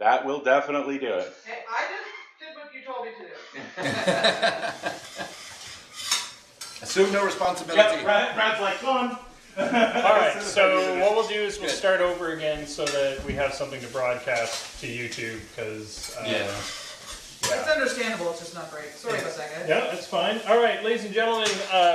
That will definitely do it. Hey, I just did what you told me to do. Assume no responsibility. Yep, Brad's like, come on. Alright, so what we'll do is we'll start over again so that we have something to broadcast to YouTube, because... It's understandable, it's just not great. Sorry about that, guys. Yeah, that's fine. Alright, ladies and gentlemen,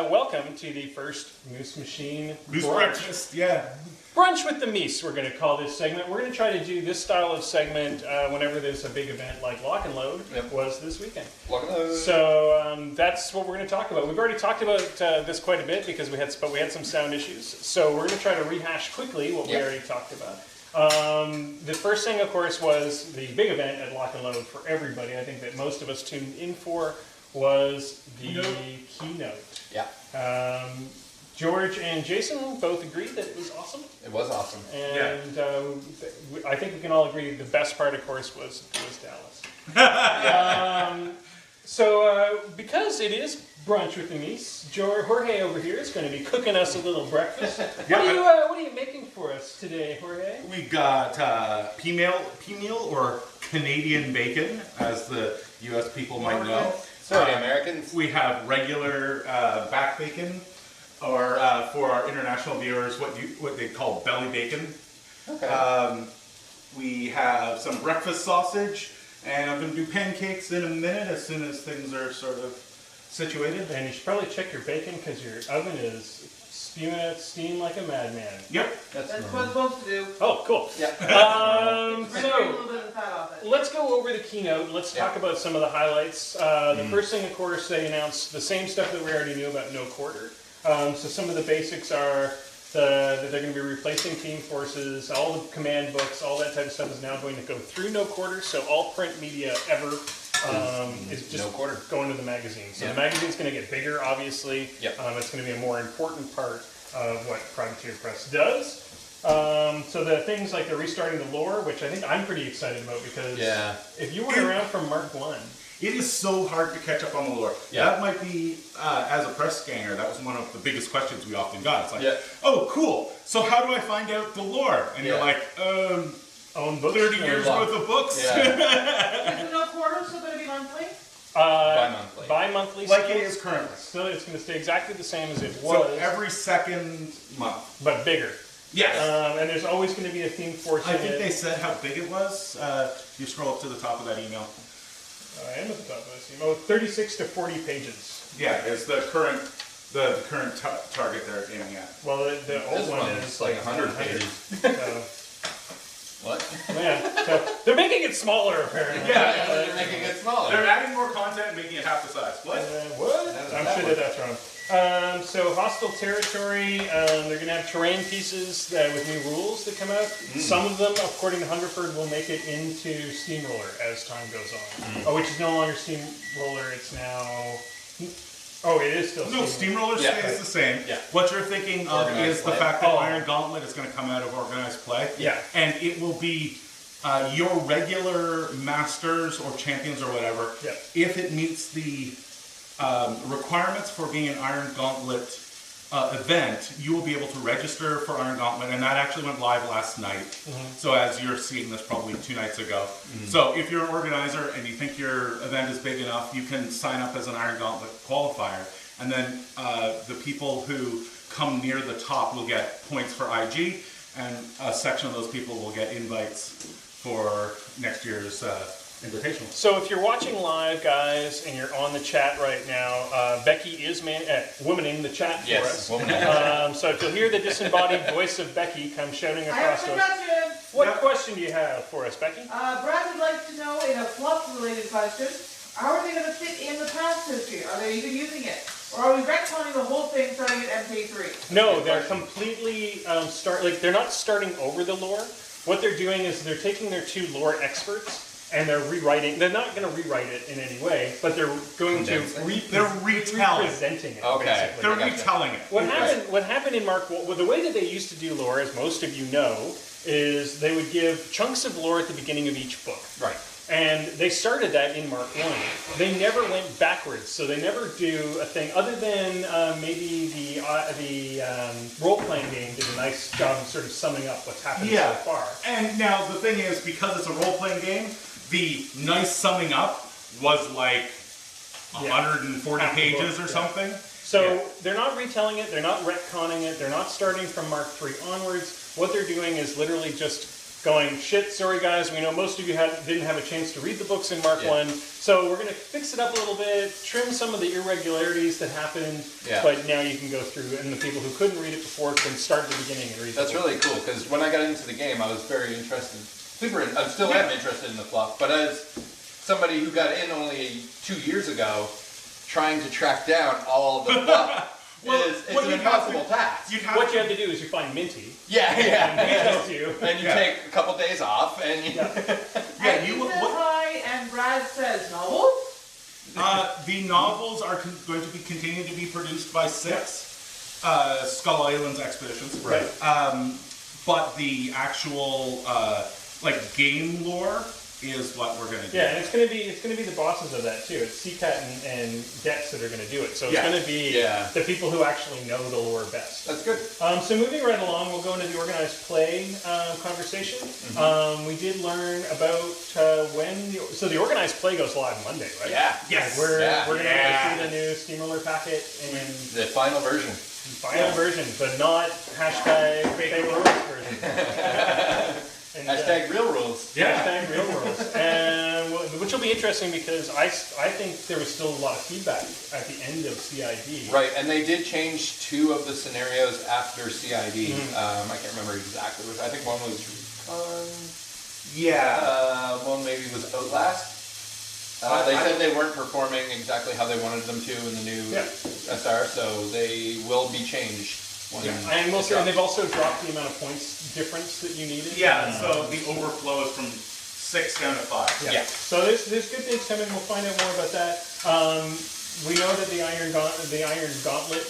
welcome to the first Moose Machine Moose Brunch. breakfast, yeah. Brunch with the Meese, we're going to call this segment. We're going to try to do this style of segment whenever there's a big event like Lock and Load was this weekend. Lock and Load. So that's what we're going to talk about. We've already talked about this quite a bit because we had some sound issues. So we're going to try to rehash quickly what we already talked about. The first thing, of course, was the big event at Lock and Load for everybody. I think that most of us tuned in for was the keynote. Yeah. George and Jason both agreed that it was awesome. It was awesome. And I think we can all agree the best part, of course, was Dallas. So because it is Brunch with the Meese, Jorge over here is going to be cooking us a little breakfast. What are you making for us today, Jorge? We got pea meal or Canadian bacon, as the U.S. people might know. Sorry, Americans. We have regular back bacon, or for our international viewers, what they call belly bacon. Okay. We have some breakfast sausage, and I'm going to do pancakes in a minute as soon as things are sort of situated. And you should probably check your bacon because your oven is spewing out steam like a madman. Yep. That's what it's supposed to do. Oh, cool. Yeah. A little bit of fat off it. Let's go over the keynote. Let's talk about some of the highlights. The first thing, of course, they announced the same stuff that we already knew about No Quarter. So some of the basics are that they're going to be replacing Team Forces, all the command books, all that type of stuff is now going to go through No Quarter. So all print media ever is just going to the magazine. So the magazine's going to get bigger, obviously. Yep. It's going to be a more important part of what Privateer Press does. So the things like they're restarting the lore, which I think I'm pretty excited about because if you weren't around from Mark 1, it is so hard to catch up on the lore. Yeah. That might be, as a press scanner, that was one of the biggest questions we often got. It's like, oh, cool. So how do I find out the lore? And you're like, own books, 30 years worth of books? Is the No Quarter still going to be monthly? Bi-monthly. Bi-monthly. Like it is currently. Still, it's going to stay exactly the same as it was. So every second month. But bigger. Yes. And there's always going to be a theme force in I think it. they said how big it was. You scroll up to the top of that email. I am at the top of this email. 36 to 40 pages. Yeah, it's the current target they're aiming at. Well, the old one is like 100 pages. What? Yeah, so they're making it smaller, apparently. Yeah, they're making it smaller. They're adding more content and making it half the size. What? What? I'm sure that's wrong. So hostile territory, they're going to have terrain pieces with new rules that come out. Some of them, according to Hungerford, will make it into Steamroller as time goes on. Which is no longer Steamroller, it's now... Oh, it is still No, Steamroller stays the same. Yeah. What you're thinking of is the fact that Iron Gauntlet is going to come out of organized play. Yeah. And it will be your regular masters or champions or whatever. Yeah. If it meets the requirements for being an Iron Gauntlet event, you will be able to register for Iron Gauntlet, and that actually went live last night. So as you're seeing this probably 2 nights ago. So if you're an organizer and you think your event is big enough, you can sign up as an Iron Gauntlet qualifier, and then the people who come near the top will get points for IG, and a section of those people will get invites for next year's Invitational. So if you're watching live, guys, and you're on the chat right now, Becky is womaning the chat for us. So if you'll hear the disembodied voice of Becky come shouting across to us. What question do you have for us, Becky? Brad would like to know, in a fluff-related question, how are they going to fit in the past history? Are they even using it? Or are we retconning the whole thing starting at MK3? No, they're completely they're not starting over the lore. What they're doing is they're taking their 2 lore experts and they're rewriting. They're not going to rewrite it in any way, but they're going to representing it. Okay, basically. They're retelling it. What happened in Mark 1? Well, the way that they used to do lore, as most of you know, is they would give chunks of lore at the beginning of each book. Right. And they started that in Mark 1. They never went backwards, so they never do a thing other than maybe the role-playing game did a nice job of sort of summing up what's happened so far. And now the thing is, because it's a role-playing game, the nice summing up was like 140 pages or something. So they're not retelling it, they're not retconning it, they're not starting from Mark 3 onwards. What they're doing is literally just going, shit, sorry guys, we know most of you didn't have a chance to read the books in Mark 1, so we're going to fix it up a little bit, trim some of the irregularities that happened, but now you can go through, and the people who couldn't read it before can start at the beginning and read That's really cool, because when I got into the game, I was very interested. I still am interested in the fluff, but as somebody who got in only 2 years ago, trying to track down all of the fluff, it's an impossible task. What you have to do is you find Minty. Yeah. And he tells you. And you take a couple days off, and you... And you says hi, and Brad says, novels? The novels are going to be continuing to be produced by Six, Skull Island's Expeditions. Right. But the actual game lore is what we're going to do. Yeah, and it's going to be the bosses of that too. It's CCAT and Dex that are going to do it. So it's going to be the people who actually know the lore best. That's good. So moving right along, we'll go into the organized play conversation. We did learn about so the organized play goes live Monday, right? Yeah. Yes. We're going to see the new Steamroller packet and the final version. But not hashtag fake rules version. And, hashtag real rules. Hashtag real rules. And which will be interesting because I think there was still a lot of feedback at the end of CID. Right, and they did change 2 of the scenarios after CID. I can't remember exactly which. I think one was Recon. One maybe was Outlast. They said they weren't performing exactly how they wanted them to in the new SR, so they will be changed. And they've also dropped the amount of points difference that you needed. So the overflow is from 6 down to 5. So there's good things coming. We'll find out more about that. We know that the Iron Gauntlet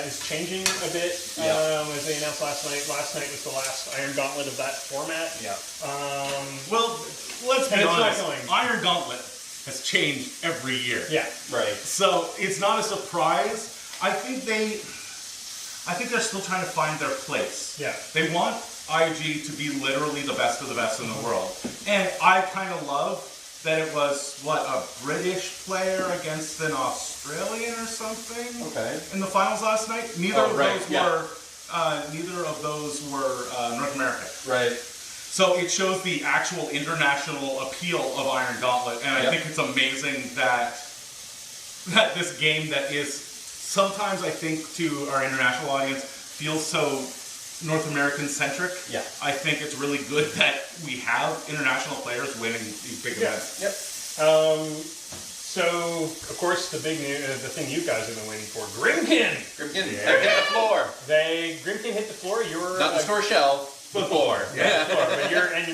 is changing a bit, as they announced last night. Last night was the last Iron Gauntlet of that format. Well, let's be honest. Iron Gauntlet has changed every year. Right. So it's not a surprise. I think they're still trying to find their place. They want IG to be literally the best of the best in the world. And I kind of love that it was, a British player against an Australian or something in the finals last night. Neither of those were North America. Right. So it shows the actual international appeal of Iron Gauntlet, and I think it's amazing that this game that is sometimes, I think, to our international audience, feels so North American centric. I think it's really good that we have international players winning these big events. So, of course, the big news, the thing you guys have been waiting for, Grimkin! Grimkin hit the floor. Grimkin hit the floor. Not the store shelf. The floor.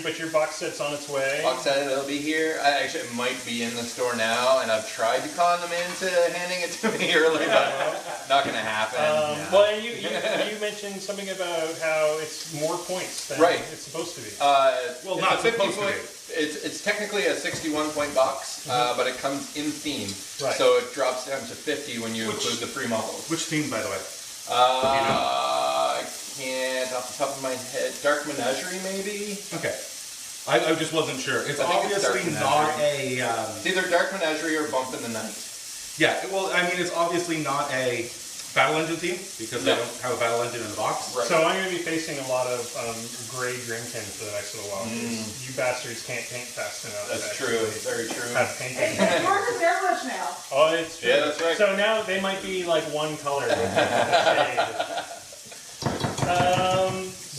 But your box set's on its way. Box set, it'll be here. Actually, it might be in the store now, and I've tried to con them into handing it to me early, but not going to happen. Well, and you mentioned something about how it's more points than it's supposed to be. Not supposed to be. It's technically a 61-point box, but it comes in theme. Right. So it drops down to 50 when you include the free models. Which theme, by the way? I can't, off the top of my head. Dark Menagerie, maybe? Okay. I just wasn't sure. It's obviously not a... It's either Dark Menagerie or Bump in the Night. Yeah, well, I mean, it's obviously not a battle engine theme, because they don't have a battle engine in the box. Right. So I'm going to be facing a lot of gray Grimkin for the next little while. You bastards can't paint fast enough. That's true. Very true. Have painting. It's yours is airbrush now. Oh, it's true. Yeah, that's right. So now they might be like one color.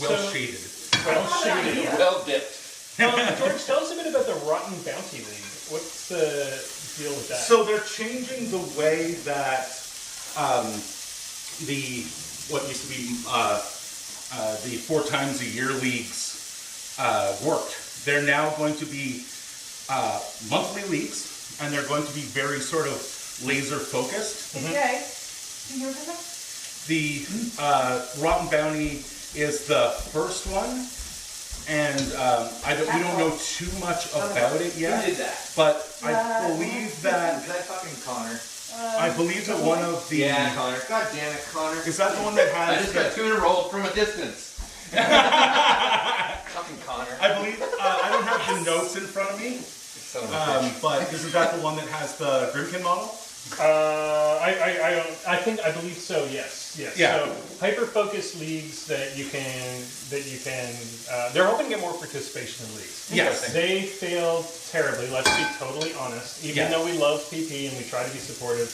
Well shaded. Well shaded. Well dipped. George, tell us a bit about the Rotten Bounty League. What's the deal with that? So they're changing the way that what used to be the 4 times a year leagues worked. They're now going to be monthly leagues, and they're going to be very sort of laser focused. Okay. Can you hear something? The Rotten Bounty is the first one, and we don't know too much about it yet. Who did that? But I believe that fucking Connor. I believe that one of the Connor. God damn it, Connor. is that the one that I has just got two in a row from a distance. Fucking Connor. I believe I don't have the notes in front of me, Son of a bitch. but isn't that the one that has the Grimkin model? I believe so. Yes. Yeah. So hyper-focused leagues that you can. They're hoping to get more participation in leagues. Yes. They failed terribly. Let's be totally honest. Even though we love PP and we try to be supportive,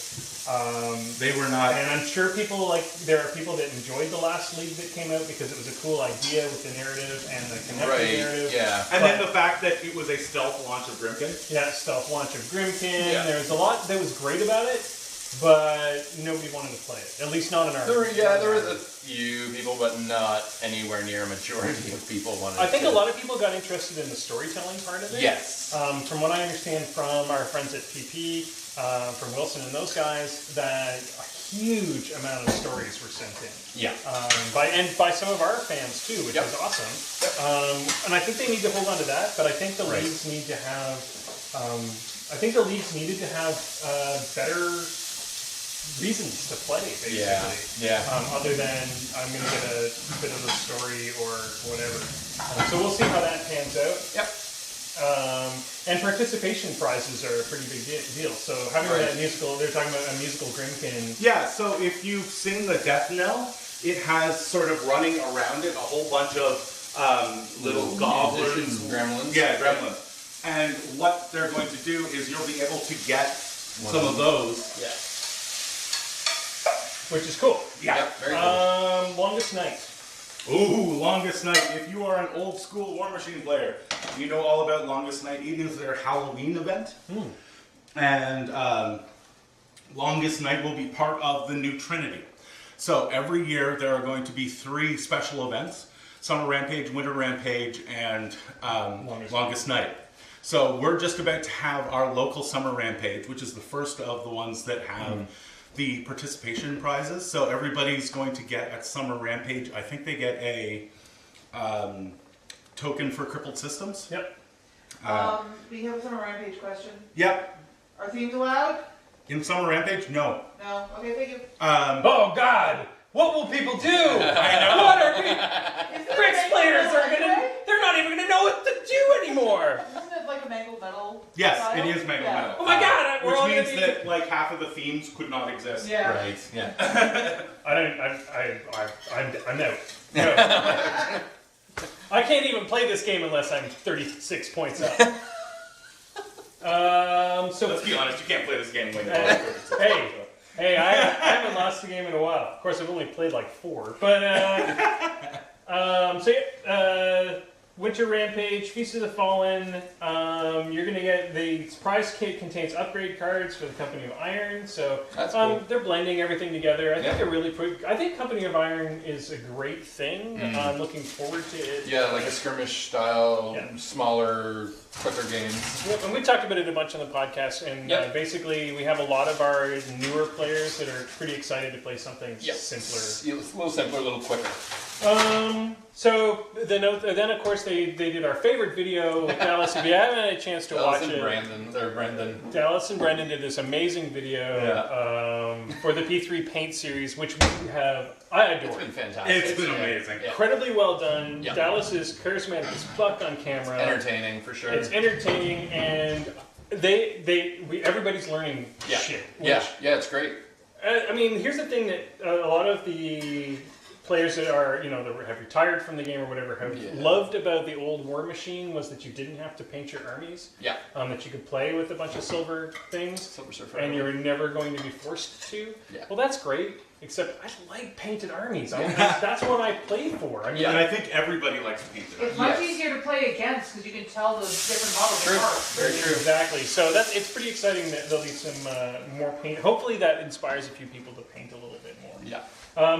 They were not. and I'm sure there are people that enjoyed the last league that came out because it was a cool idea with the narrative and the connected narrative. Yeah. And then the fact that it was a stealth launch of Grimkin. Yeah, stealth launch of Grimkin. Yeah. There was a lot that was great about it, but nobody wanted to play it. At least not in our. There was a few people, but not anywhere near a majority of people wanted. I think to. a lot of people got interested in the storytelling part of it. Yes. From what I understand from our friends at PP, from Wilson and those guys, that a huge amount of stories were sent in. Yeah. By some of our fans too, which Yep. was awesome. And I think they need to hold on to that, but I think the Right. leagues need to have. I think the leagues needed to have better reasons to play, basically. Yeah. Other than I'm going to get a bit of a story or whatever. So we'll see how that pans out. Yep. And participation prizes are a pretty big deal. So having Right. that musical, they're talking about a musical Grimkin. Yeah, so if you've seen the Death Knell, it has sort of running around it a whole bunch of little goblins. Musicians, gremlins. Yeah, gremlins. And what they're going to do is you'll be able to get some of those. Yeah. Which is cool. Yeah. Yep, very cool. Longest night. Ooh, Longest Night. If you are an old school War Machine player, you know all about Longest Night. It is their Halloween event. And Longest Night will be part of the new Trinity. So every year there are going to be 3 special events: Summer Rampage, Winter Rampage, and Longest Night. So we're just about to have our local Summer Rampage, which is the first of the ones that have the participation prizes. So everybody's going to get at Summer Rampage, I think they get a token for crippled systems. Yep. We have a Summer Rampage question. Yep. Are themes allowed? In Summer Rampage, no. No? Okay, thank you. Oh God! What will people do? I know. What are we? Is there Bricks a players mangled are metal gonna. anyway? They're not even gonna know what to do anymore. Isn't it like a mangled metal? Yes, style? it is Mangled Metal. Oh my God! We're all Which gonna means be. that like half of the themes could not exist. Yeah. Right. Yeah. I'm out. No. I can't even play this game unless I'm 36 points up. So Let's be honest, you can't play this game when you're Hey, I haven't lost the game in a while. Of course, I've only played like 4. But, Winter Rampage, Feast of the Fallen, you're going to get, the prize kit contains upgrade cards for the Company of Iron, so That's cool. they're blending everything together. I think Yeah. they're really I think Company of Iron is a great thing. I'm looking forward to it. Yeah, like a skirmish style, Yeah. smaller, quicker games. Yep, and we talked about it a bunch on the podcast, and Yep. basically we have a lot of our newer players that are pretty excited to play something simpler. Yeah, a little simpler, a little quicker. So then of course they did our favorite video with Dallas. If you haven't had a chance to Dallas watch and it, Brendan. Dallas and Brendan did this amazing video for the P3 Paint series, which we have. I It's adore. been fantastic. It's been amazing. Yeah. Incredibly well done. Yeah. Dallas is charismatic as fuck on camera. Entertaining for sure. It's entertaining, and everybody's learning yeah. shit. Yeah, which- yeah, it's great. I mean, here's the thing that a lot of the players that are, that have retired from the game or whatever have loved about the old War Machine was that you didn't have to paint your armies. Yeah. That you could play with a bunch of silver things. Silver Surfer. And you were never going to be forced to. Yeah. Well, that's great. Except I like painted armies. That's what I play for. I mean, And I think everybody likes pizza. It's much Yes. easier to play against because you can tell the different models True. apart. Very true. Exactly. So it's pretty exciting that there'll be some more paint. Hopefully that inspires a few people to paint a little bit more. Yeah.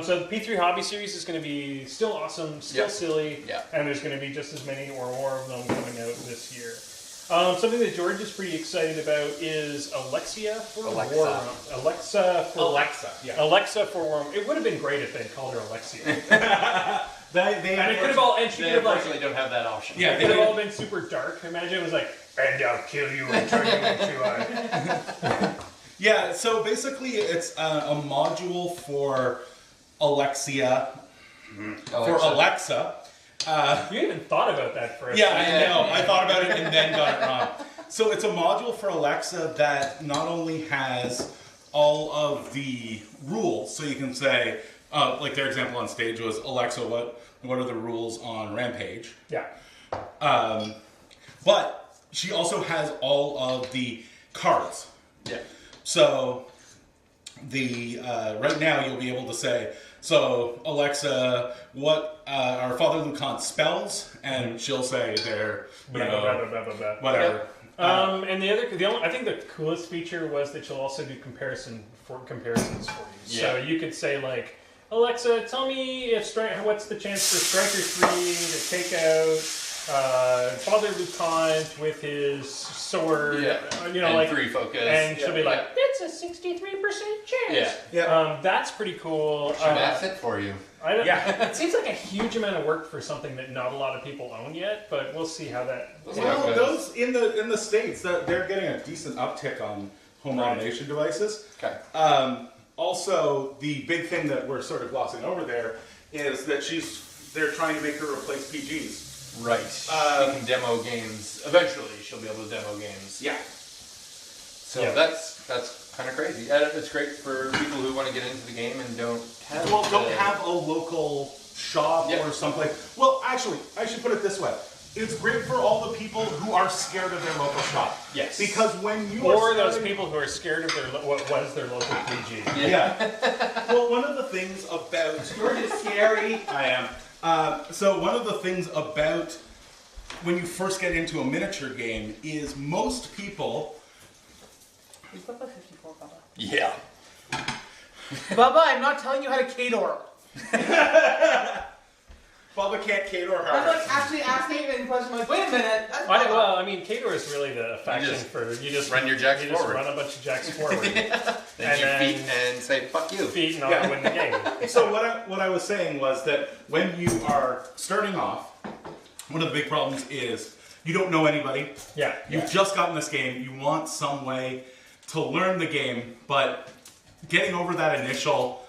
So the P3 Hobby Series is going to be still awesome, still Yep. silly, Yep. and there's going to be just as many or more of them coming out this year. Something that George is pretty excited about is Alexa for Alexa. War. Alexa for Alexa. Yeah. Alexa for War. It would have been great if they called her Alexia. And it could have all, and she They could have like, unfortunately don't have that option. Yeah, it could have all been super dark. Imagine it was like, and I'll kill you and turn you into a. Yeah, so basically it's a module for Alexia, for Alexa. You even thought about that for a Yeah, second. I know. I thought about it and then got it wrong. So it's a module for Alexa that not only has all of the rules, so you can say, like their example on stage was, Alexa, what are the rules on Rampage? Yeah. But she also has all of the cards. Yeah. So the right now you'll be able to say, so Alexa, what are Father Lucan spells? And she'll say they're, you know, whatever. And I think the coolest feature was that you'll also do comparisons for you. Yeah. So you could say like, Alexa, tell me what's the chance for Striker 3 to take out Father Lucan with his sword, you know, and like 3 focus. and she'll be like, "That's a 63% chance." Yeah. That's pretty cool. That's it for you. It seems like a huge amount of work for something that not a lot of people own yet, but we'll see how that. Well, those in the States, they're getting a decent uptick on home automation devices. Okay. Also, the big thing that we're sort of glossing over there is that they're trying to make her replace PGs. Right. She can demo games. Eventually, she'll be able to demo games. Yeah. So that's kind of crazy. And it's great for people who want to get into the game and don't have a local shop or something. Well, actually, I should put it this way. It's great for all the people who are scared of their local shop. Yes. Because when you or those people who are scared of what was their local PG. Yeah. Well, one of the things about George is scary. I am. So one of the things about when you first get into a miniature game is most people. Is Bubba 54, Bubba? Yeah. Bubba, I'm not telling you how to Kador. Bubba can't Kador hard. I'm like actually asking you any question. I'm like, wait a minute. That's Bubba. Well, I mean, Kador is really the faction you just run your jacks forward. Just run a bunch of jacks forward. Then you feet and say fuck you. Feet and I'll win the game. So what I was saying was that when you are starting off, one of the big problems is you don't know anybody. Yeah. You've just gotten this game. You want some way to learn the game, but getting over that initial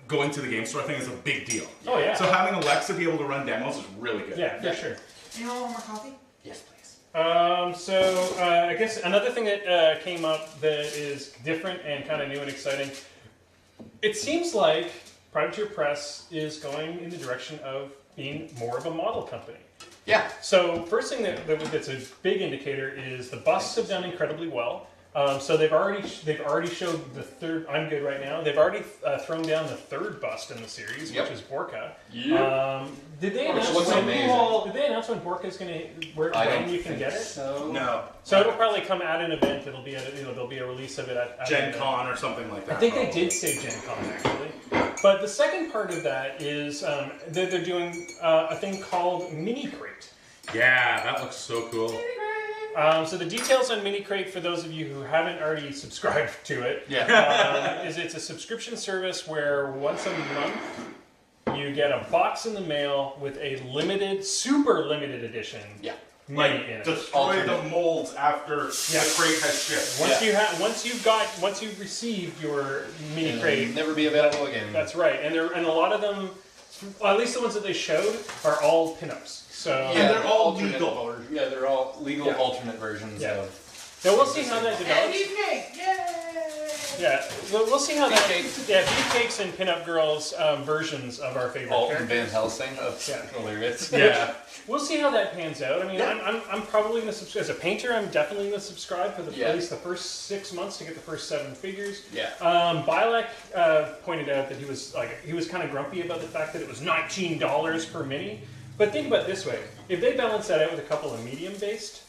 going to the game store thing is a big deal. Oh yeah. So having Alexa be able to run demos is really good. Yeah, for sure. You want more coffee? Yes, please. I guess another thing that came up that is different and kind of new and exciting. It seems like Privateer Press is going in the direction of being more of a model company. Yeah. So first thing that's a big indicator is the busts have done incredibly well. So they've already showed the third. I'm good right now. They've already thrown down the third bust in the series, which is Borka. Yep. Did they announce looks amazing. Did they announce when Borka's when you can get it? So. No. So it'll probably come at an event. It'll be there'll be a release of it at Gen Con or something like that. I think they did say Gen Con actually. But the second part of that is they're doing a thing called Mini Crate. Yeah, that looks so cool. So the details on Mini Crate, for those of you who haven't already subscribed to it, is it's a subscription service where once a month you get a box in the mail with a super limited edition. Yeah. Mini in it. Destroy the molds after the crate has shipped. Once you've received your Mini Crate, It'll never be available again. that's right. And a lot of them, well, at least the ones that they showed, are all pinups. So And they're all alternate legal. Yeah, they're all legal alternate versions of. Now we'll see how that develops. Beefcake! Yay! Yeah, we'll see how that. Beefcakes and pinup girls versions of our favorite Alton Van characters. Helsing of hilarious. Yeah. We'll see how that pans out. I mean, I'm probably going to subscribe as a painter. I'm definitely going to subscribe for at least the first 6 months to get the first 7 figures. Yeah. Bilek pointed out that he was kind of grumpy about the fact that it was $19 per mini. But think about it this way: if they balance that out with a couple of medium-based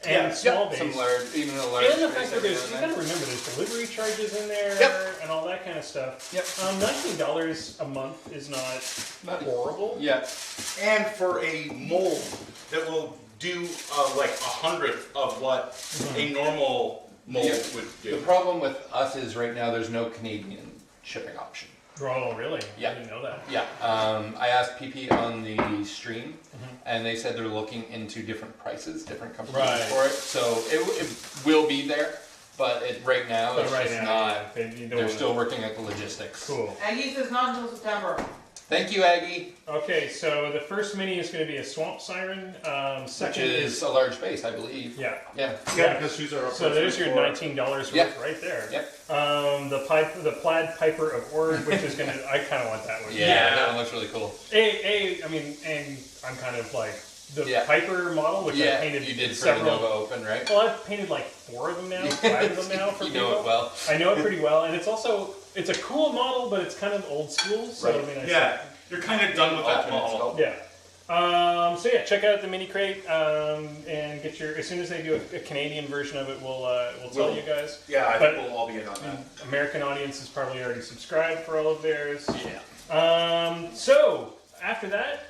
and small-based, some large, even a large. and the fact that you got to remember there's delivery charges in there and all that kind of stuff. Yep. $19 a month is not horrible. Yeah. And for a mold that will do like 100th of what a normal mold would do. The problem with us is right now there's no Canadian shipping option. Oh, really? Yeah. I didn't know that. Yeah. I asked PP on the stream, and they said they're looking into different prices, different companies Right. for it. So it will be there, but right now But it's right just now, not. They're still working out the logistics. Cool. Aggie says not until September. Thank you, Aggie. Okay, so the first mini is going to be a swamp siren. Which Second is a large base, I believe. yeah. Yeah. Yeah, because shoes are. So there's your $19 worth Yeah. right there. Yep. The plaid piper of Ord, which is gonna. I kind of want that one. Yeah, that one looks really cool. I mean, and I'm kind of like the Yeah. Piper model, which I Yeah, painted you did for the several. Nova Open, right? Well, I've painted like 4 of them now, 5 of them now for You people. know it well. I know it pretty well, and it's a cool model, but it's kind of old school. So Right. I mean, Yeah, you're kind of done with that Alternate model. sculpt. yeah. So yeah, check out the mini crate and get your. As soon as they do a Canadian version of it, we'll tell you guys. Yeah, I But- think we'll all be in on that. American audience is probably already subscribed for all of theirs. Yeah. So after that,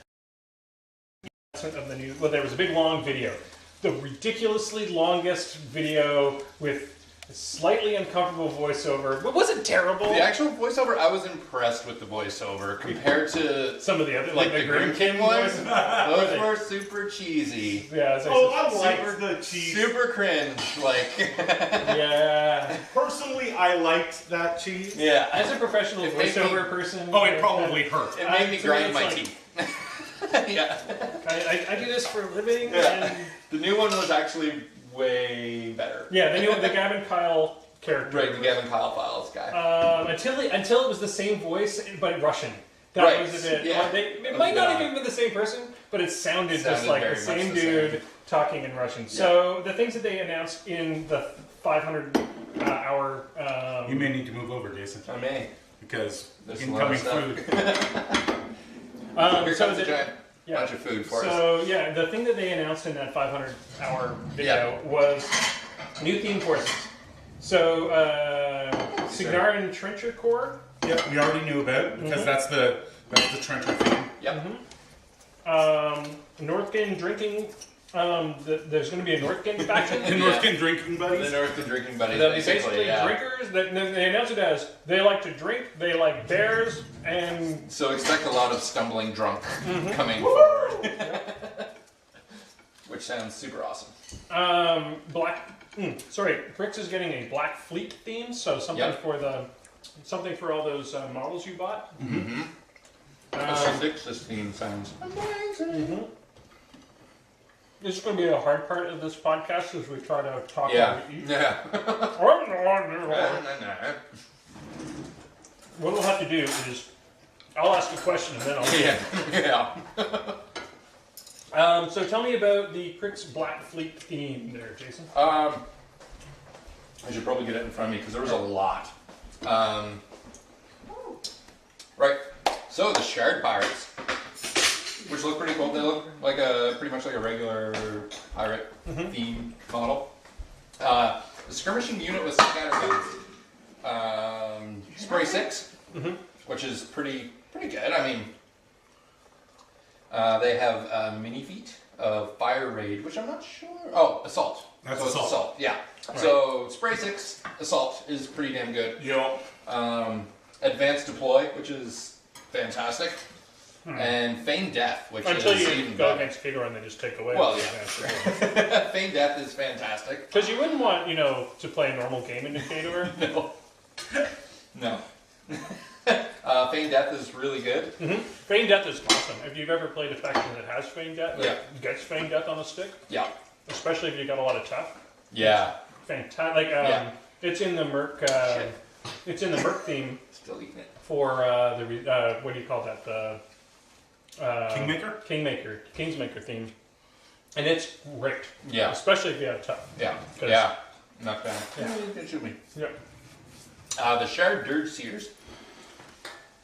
of the new. Well, there was a big long video, the ridiculously longest video with a slightly uncomfortable voiceover, but wasn't terrible. The actual voiceover, I was impressed with the voiceover compared to Some of the other, like the Grimkin ones. voice- Those were super cheesy, Yeah, as I Oh, said, I liked the cheese. super cringe. Like, yeah. Personally, I liked that cheese. yeah, As a professional It made voiceover me- person, Oh, it probably hurt. it made me to me, grind it's my like- teeth. Yeah, I do this for a living. Yeah. And the new one was actually way better. yeah, the Gavin Kyle character. Right, the Gavin Kyle Files guy. Until it was the same voice, but Russian. That Right, was a bit. yeah. It That was might a not bit have odd. even been the same person, but it sounded just Sounded like very the much same the dude same. talking in Russian. So the things that they announced in the 500 hour. You may need to move over, Jason, I may. because There's a lot of incoming stuff. food. Here so comes a the- giant yeah. bunch of food for us. So yeah, the thing that they announced in that 500 hour video was new theme forces. So Signarin Trencher Corps. Yep, we already knew about it, because that's the trencher theme. Yep. Northgen drinking. There's going to be a Northgen faction. The Northkin drinking The buddies. North Drinking Buddies, They'll be basically, basically yeah. drinkers. They announce it as they like to drink, they like bears, and So expect a lot of stumbling drunk coming forward. Which sounds super awesome. Brix is getting a Black Fleet theme, so something Yep. for all those models you bought. This theme sounds amazing. This is going to be a hard part of this podcast as we try to talk Yeah. over each. Yeah. What we'll have to do is, I'll ask a question and then I'll. Yeah. So tell me about the Crix Black Fleet theme there, Jason. I should probably get it in front of me because there was a lot. Right. So the Shard Pirates, which look pretty cool. They look like pretty much like a regular pirate themed model. The skirmishing unit with scatter guns. Spray 6, which is pretty good. I mean, they have mini feat of Fire Raid, which I'm not sure. Oh, Assault. That's so it's Assault. Yeah. So Spray 6 Assault is pretty damn good. Yep. Advanced Deploy, which is fantastic. And Feign Death, which Until is you even go better. against Fedor and they just take away. Well, yeah. Feign Death is fantastic. Because you wouldn't want, to play a normal game in Fedor. No. No. Feign Death is really good. Feign Death is awesome. If you've ever played a faction that has Feign Death, Yeah. gets Feign Death on a stick, Yeah. especially if you got a lot of tough. Yeah. Fantastic. Yeah. It's in the Merc. Shit. It's in the Merc theme Still eating it. for what do you call that? The Kingmaker? Kingsmaker theme, and it's great. Yeah. Especially if you have tough. Yeah. 'Cause- Yeah. Not bad. Yeah. You can shoot me. Yep. The Shard Dirge Seers.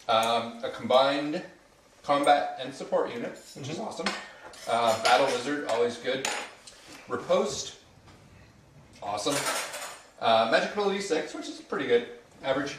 A combined combat and support unit, which is awesome. Battle Wizard, always good. Riposte, awesome. Magic Ability 6, which is pretty good, average.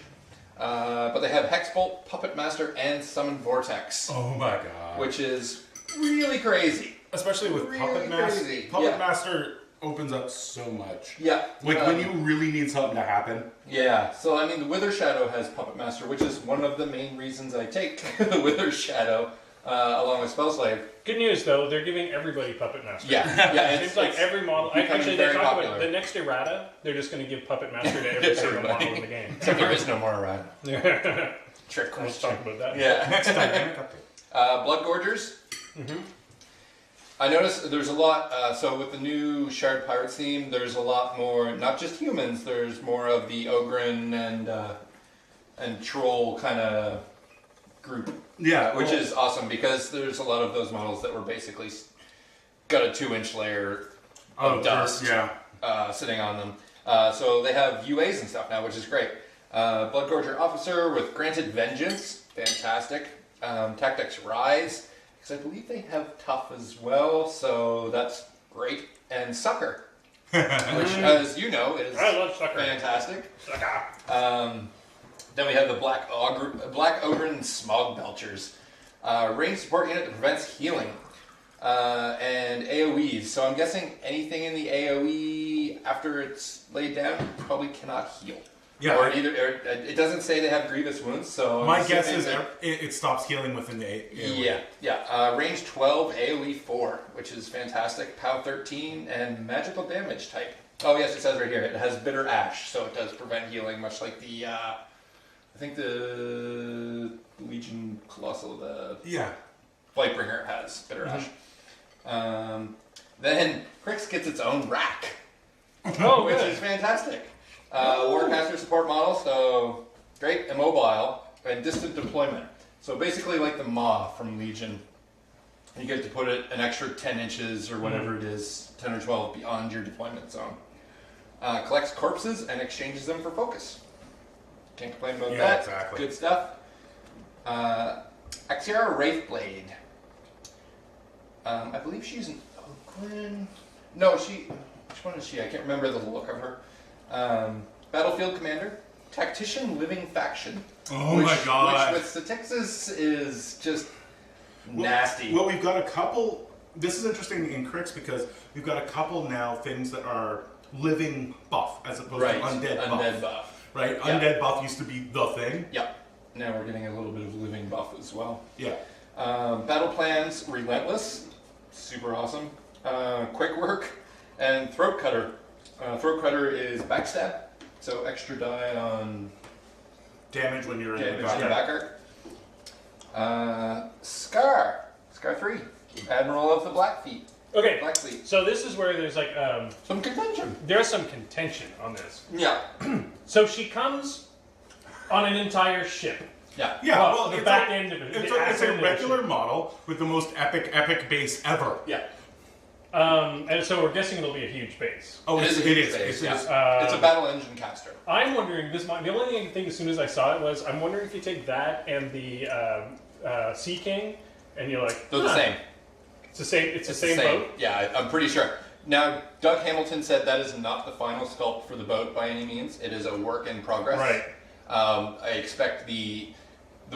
But they have Hexbolt, Puppet Master, and Summon Vortex, Oh my god. which is really crazy. Especially with Really Puppet Master. crazy. Puppet Yeah. Master opens up so much. Yeah. Like when you really need something to happen. Yeah, so I mean, the Wither Shadow has Puppet Master, which is one of the main reasons I take the Wither Shadow along with Spellslave. Good news though, they're giving everybody Puppet Master. Yeah, yeah. It seems like every model. becoming Actually, they very talk popular. about the next errata. They're just going to give Puppet Master to every single model in the game. Except there is no more around. Yeah. Trick Let's question. talk about that. Yeah. Next dynamic update. Blood Gorgers. I noticed there's a lot, so with the new Shard Pirates theme, there's a lot more, not just humans, there's more of the Ogren and Troll kind of group. Yeah. Which is awesome because there's a lot of those models that were basically got a 2-inch layer of dust sitting on them. So they have UAs and stuff now, which is great. Blood Gorger Officer with Granted Vengeance, fantastic. Tactics Rise, because I believe they have Tough as well, so that's great. And Sucker, which, as you know, is I love Sucker. fantastic. Sucker. Then we have the Black Ogren Smog Belchers. Ranged support unit that prevents healing. And AoEs. So I'm guessing anything in the AoE after it's laid down probably cannot heal. Yeah. Or it doesn't say they have grievous wounds, so My I'm guess assuming is that- it stops healing within the 8. Yeah. Range 12, AoE 4, which is fantastic. POW 13, and magical damage type. Oh yes, it says right here, it has Bitter Ash, so it does prevent healing, much like the, I think the Legion Colossal, the Blightbringer has Bitter Ash. Then Crix gets its own rack, which is fantastic. Warcaster support model, so great, immobile, and distant deployment. So basically like the Maw from Legion. You get to put it an extra 10 inches or whatever it is, 10 or 12 beyond your deployment zone. Collects corpses and exchanges them for focus. Can't complain about that. Exactly. Good stuff. Axiara Wraithblade. I believe she's an Ogren. No, which one is she? I can't remember the look of her. Battlefield Commander, Tactician Living Faction. Oh my god. Which with Satixis is just nasty. Well, we've got a couple. This is interesting in Crix because we've got a couple now things that are living buff as opposed to undead buff. Right? Yeah. Undead buff used to be the thing. Yep. Now we're getting a little bit of living buff as well. Yeah. Battle Plans, Relentless, super awesome. Quick Work, and Throat Cutter. Throat Cutter is backstab, so extra die on Damage when you're in the damage to back. backer. Scar 3, Admiral of the Blackfleet. Okay, Blackfleet. so this is where there's like Some contention. there's some contention on this. Yeah. So she comes on an entire ship. Yeah. Yeah, Well, well, the back end of it. It's the a ass end of the regular ship. model with the most epic base ever. Yeah. And so we're guessing it'll be a huge base. Oh, It is a it huge is. base, It's yeah. It's a battle engine caster. I'm wondering, the only thing I could think as soon as I saw it was, I'm wondering if you take that and the Sea King, and you're like, They're the same. It's the same. It's the same boat. Yeah, I'm pretty sure. Now, Doug Hamilton said that is not the final sculpt for the boat by any means. It is a work in progress. Right. I expect the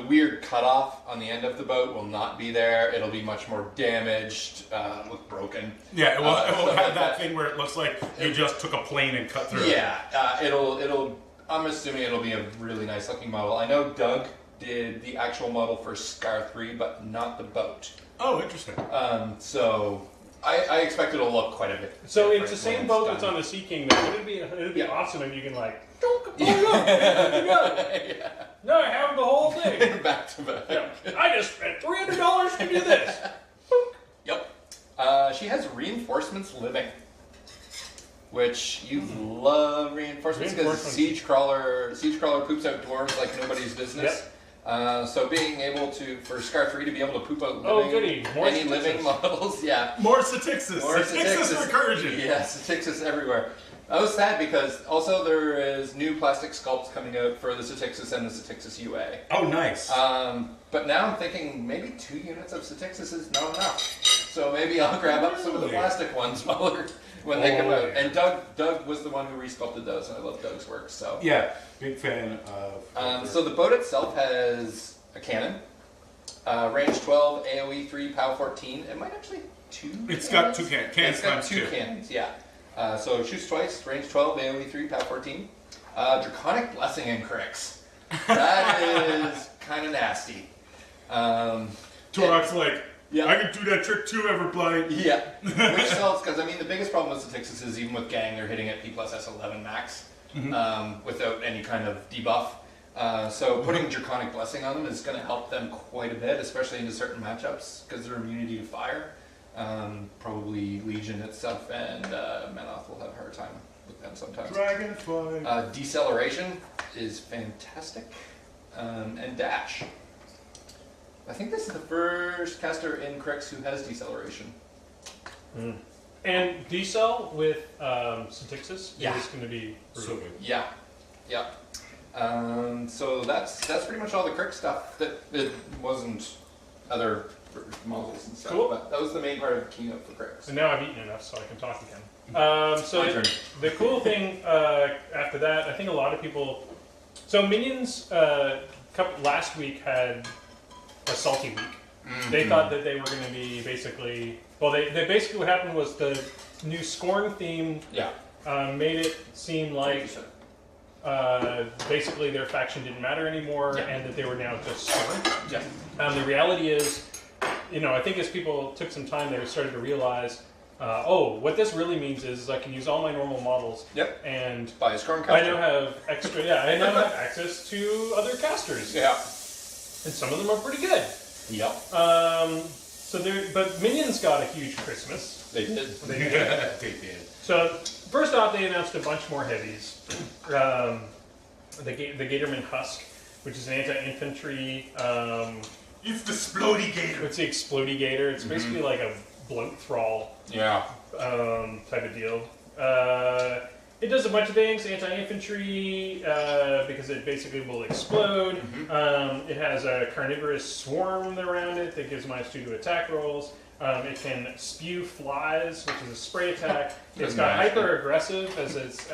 weird cutoff on the end of the boat will not be there. It'll be much more damaged, look broken. Yeah, it will stuff have like that thing where it looks like you just took a plane and cut through it. Yeah, it'll. I'm assuming it'll be a really nice looking model. I know Doug did the actual model for Scar 3, but not the boat. Oh, interesting. So I expect it'll look quite a bit. So different it's the same when boat done. that's on the Sea King. Though. It'd be Yeah. awesome if you can like, no, I have the whole thing. Back to back. Yeah. I just spent $300 to do this. Yep. She has reinforcements living, which you love reinforcements because Reinforcements. siege crawler poops out dwarves like nobody's business. So being able to, for Scar 3 to be able to poop out living, goody. More any living Satixis. models, yeah. More Satixis. More Satixis recursion. Yeah, Satixis everywhere. I was sad because also there is new plastic sculpts coming out for the Satixis and the Satixis UA. Oh, nice. But now I'm thinking maybe 2 units of Satixis is not enough. So maybe I'll grab up some of the Really? plastic ones when they come Oh, out. yeah. And Doug was the one who resculpted those, and I love Doug's work. So Yeah, big fan of. so the boat itself has a cannon, range 12, AoE 3, POW 14. It might actually 2. It's got two cannons. Cannons It's got times 2 two. cannons, yeah. So shoots twice, range 12, AoE 3, path 14. Draconic Blessing in Crix. That is kind of nasty. Torok's like, yeah. I can do that trick too, Everblight. Yeah. Which sells, because I mean, the biggest problem with Statistics is even with Gang, they're hitting at P plus S11 max without any kind of debuff. So putting Draconic Blessing on them is going to help them quite a bit, especially into certain matchups, because their immunity to fire. Probably Legion itself and Menoth will have a hard time with them sometimes. Dragonfly. Deceleration is fantastic. And Dash. I think this is the first caster in Crix who has Deceleration. And decel with Syntixis Yeah. is going to be So good. Yeah. Yeah. So that's pretty much all the Crix stuff. That it wasn't other models and stuff. Cool. But that was the main part of the keynote for Crix. And now I've eaten enough, so I can talk again. So My turn. the cool thing after that, I think a lot of people. So Minions last week had a salty week. They thought that they were going to be basically. Well, they basically what happened was the new Scorn theme Yeah. made it seem like basically their faction didn't matter anymore, Yeah. and that they were now just Scorn. Yeah. The reality is, I think as people took some time, they started to realize, what this really means is I can use all my normal models, Yep. and By a Scorn I caster. now have extra. Yeah, I now have access to other casters, Yeah. and some of them are pretty good. Yep. But Minions got a huge Christmas. They did. They did. They did. So first off, they announced a bunch more heavies. The Gatorman Husk, which is an anti-infantry. It's the Splody Gator. It's the Explodey Gator. It's basically like a bloat thrall Yeah. type of deal. It does a bunch of things, anti-infantry, because it basically will explode. It has a carnivorous swarm around it that gives -2 to attack rolls. It can spew flies, which is a spray attack. It's got hyper-aggressive as its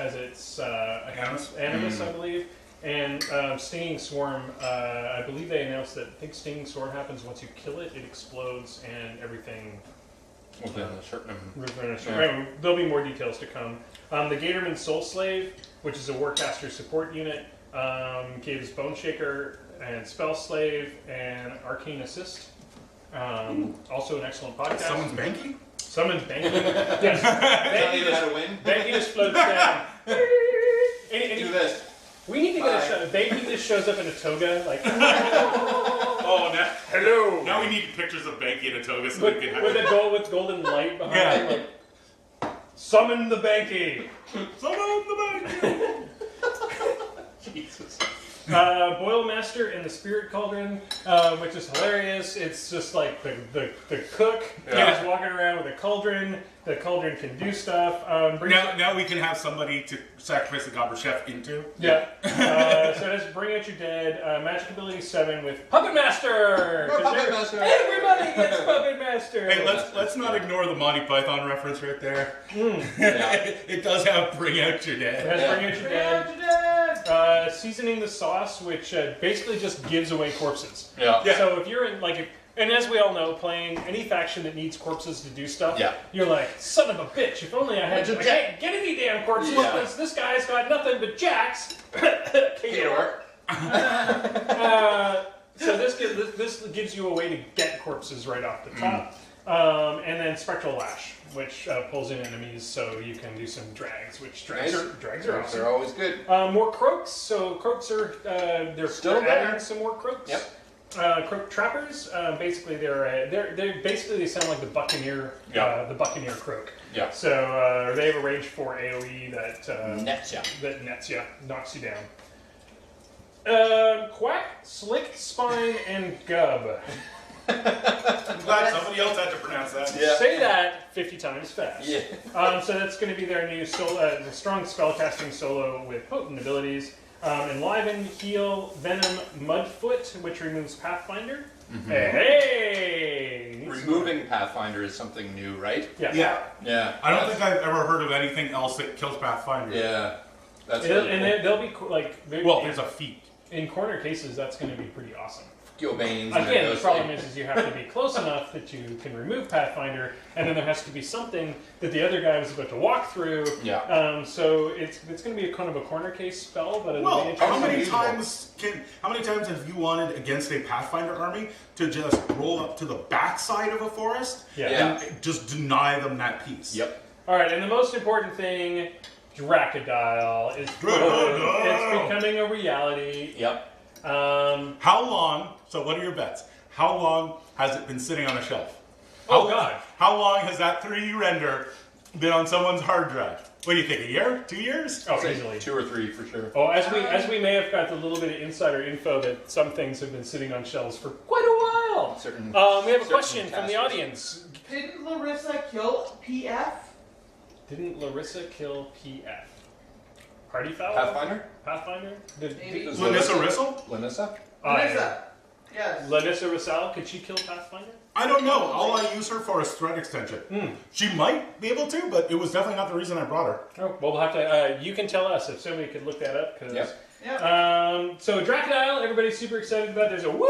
animus, I believe. And Stinging Swarm, I believe they announced that Stinging Swarm happens once you kill it, it explodes and everything. Within a certain. Anyway, there'll be more details to come. The Gatorman Soul Slave, which is a Warcaster support unit, gives Bone Shaker and Spell Slave and Arcane Assist. Also an excellent podcast. Someone's banking? Someone's banking. Yes. Tell you how to win. Banking just floats down. Do this. We need to get a show. Banking just shows up in a toga, like. Oh, now, Hello. now we need pictures of Banky in a toga so we can have with golden light behind him, like, summon the Banky. Summon the Banky! Jesus. Boilmaster and the Spirit Cauldron, which is hilarious. It's just like the cook Yeah. is walking around with a cauldron. The cauldron can do stuff. Now we can have somebody to sacrifice the Gobber Chef into. Yeah. So it has Bring Out Your Dead, Magic Ability 7 with Puppet Master! We're Puppet Master! Everybody gets Puppet Master! Hey, let's not ignore the Monty Python reference right there. Yeah. It does have Bring Out Your It Dead. has Bring Out Your Dead. Seasoning the Sauce, which basically just gives away corpses. Yeah. Yeah. So if you're in, and as we all know, playing any faction that needs corpses to do stuff, Yeah. you're like, son of a bitch, if only I had... I can't get any damn corpses, Yeah. because this guy's got nothing but jacks. Keyword. So this gives you a way to get corpses right off the top. And then Spectral Lash, which pulls in enemies so you can do some drags, which drags are awesome. They're always good. More croaks, so croaks are they're Still adding there. some more croaks. Yep. Croak trappers, basically they sound like the Buccaneer, Yeah. the Buccaneer croak. Yeah. So they have a range 4 AOE that Nets ya. that nets you, knocks you down. Quack, Slick, Spine, and Gub. I'm glad somebody else had to pronounce that. Yeah. Say that 50 times fast. Yeah. So that's going to be their new the strong spellcasting solo with potent abilities. Enliven, Heal, Venom, Mudfoot, which removes Pathfinder. Hey! Removing Pathfinder is something new, right? Yeah. Yeah. Yeah. I don't think I've ever heard of anything else that kills Pathfinder. Yeah. That's And really cool. they'll be Well, there's a feat. in corner cases, that's going to be pretty awesome. Gilbanes. Again, the problem is you have to be close enough that you can remove Pathfinder, and then there has to be something that the other guy was about to walk through. Yeah. So it's going to be a kind of a corner case spell, but it'll Well, be interesting. how many times have you wanted against a Pathfinder army to just roll up to the backside of a forest Yeah. and just deny them that piece? Yep. All right, and the most important thing, Dracodile is it's becoming a reality. Yep. How long? So, what are your bets? How long has it been sitting on a shelf? Oh, God. How long has that 3D render been on someone's hard drive? What do you think? A year? 2 years? Oh, Say easily. 2 or 3 for sure. Oh, as we may have got a little bit of insider info that some things have been sitting on shelves for quite a while. Certain. We have a certain question from the casters. audience. Didn't Larissa kill PF? Didn't Larissa kill PF? Party foul? Pathfinder? Pathfinder? Maybe. Does Lanissa Rissel? Lanissa? Larissa. Yes. Lanissa Rissal, could she kill Pathfinder? I don't know. All I use her for is threat extension. She might be able to, but it was definitely not the reason I brought her. Oh, well, we'll have to. You can tell us if somebody could look that up. Cause, Yep. Yeah. So Dracodile, everybody's super excited about. There's a woo!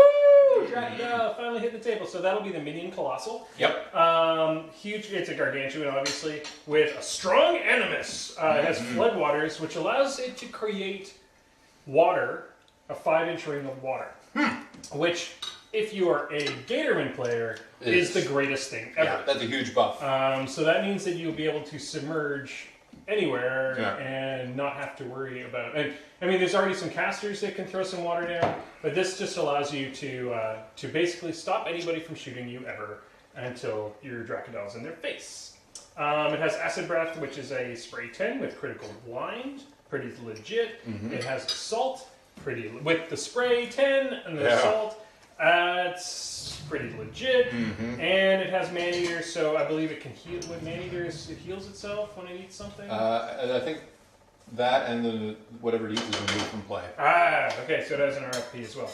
Dracodile finally hit the table. So that'll be the minion colossal. Yep. Huge. It's a gargantuan, obviously, with a strong animus. It has floodwaters, which allows it to create water, a 5-inch ring of water, which, if you are a Gatorman player, is the greatest thing ever. Yeah, that's a huge buff. So that means that you'll be able to submerge anywhere Yeah. and not have to worry about. And I mean, there's already some casters that can throw some water down, but this just allows you to basically stop anybody from shooting you ever until your Dracodile's in their face. It has Acid Breath, which is a spray 10 with critical blind, pretty legit. It has Assault, with the spray 10 and the Assault. It's pretty legit, and it has Man-Eater, so I believe it can heal. With Man-Eaters, it heals itself when it eats something. And I think that and whatever it eats is removed from play. Okay, so it has an RFP as well.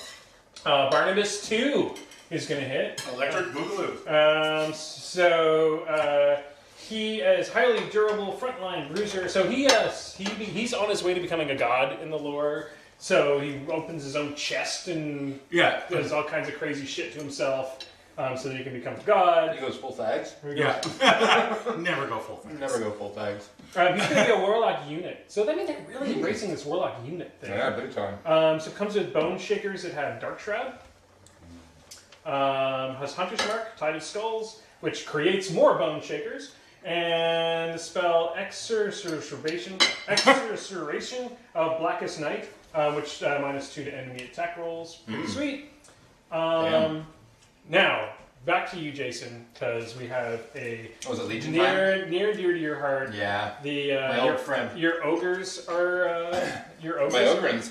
Barnabas 2 is going to hit. Electric Boogaloo. He is highly durable, frontline bruiser. So he's on his way to becoming a god in the lore. So he opens his own chest and does all kinds of crazy shit to himself, so that he can become a god. He goes full tags. Yeah. Never go full thing. Never go full tags. He's going to be a warlock unit. So that means they're really embracing this warlock unit thing. Yeah, big time. So it comes with bone shakers that have Dark Shroud. Has Hunter's Mark, Tide of Skulls, which creates more bone shakers. And the spell Excerceration of Blackest Night, which -2 to enemy attack rolls. Pretty sweet. Now, back to you, Jason, because we have a Was it Legion near time? dear to your heart. Yeah. My old friend. Your ogres are My Ogrins.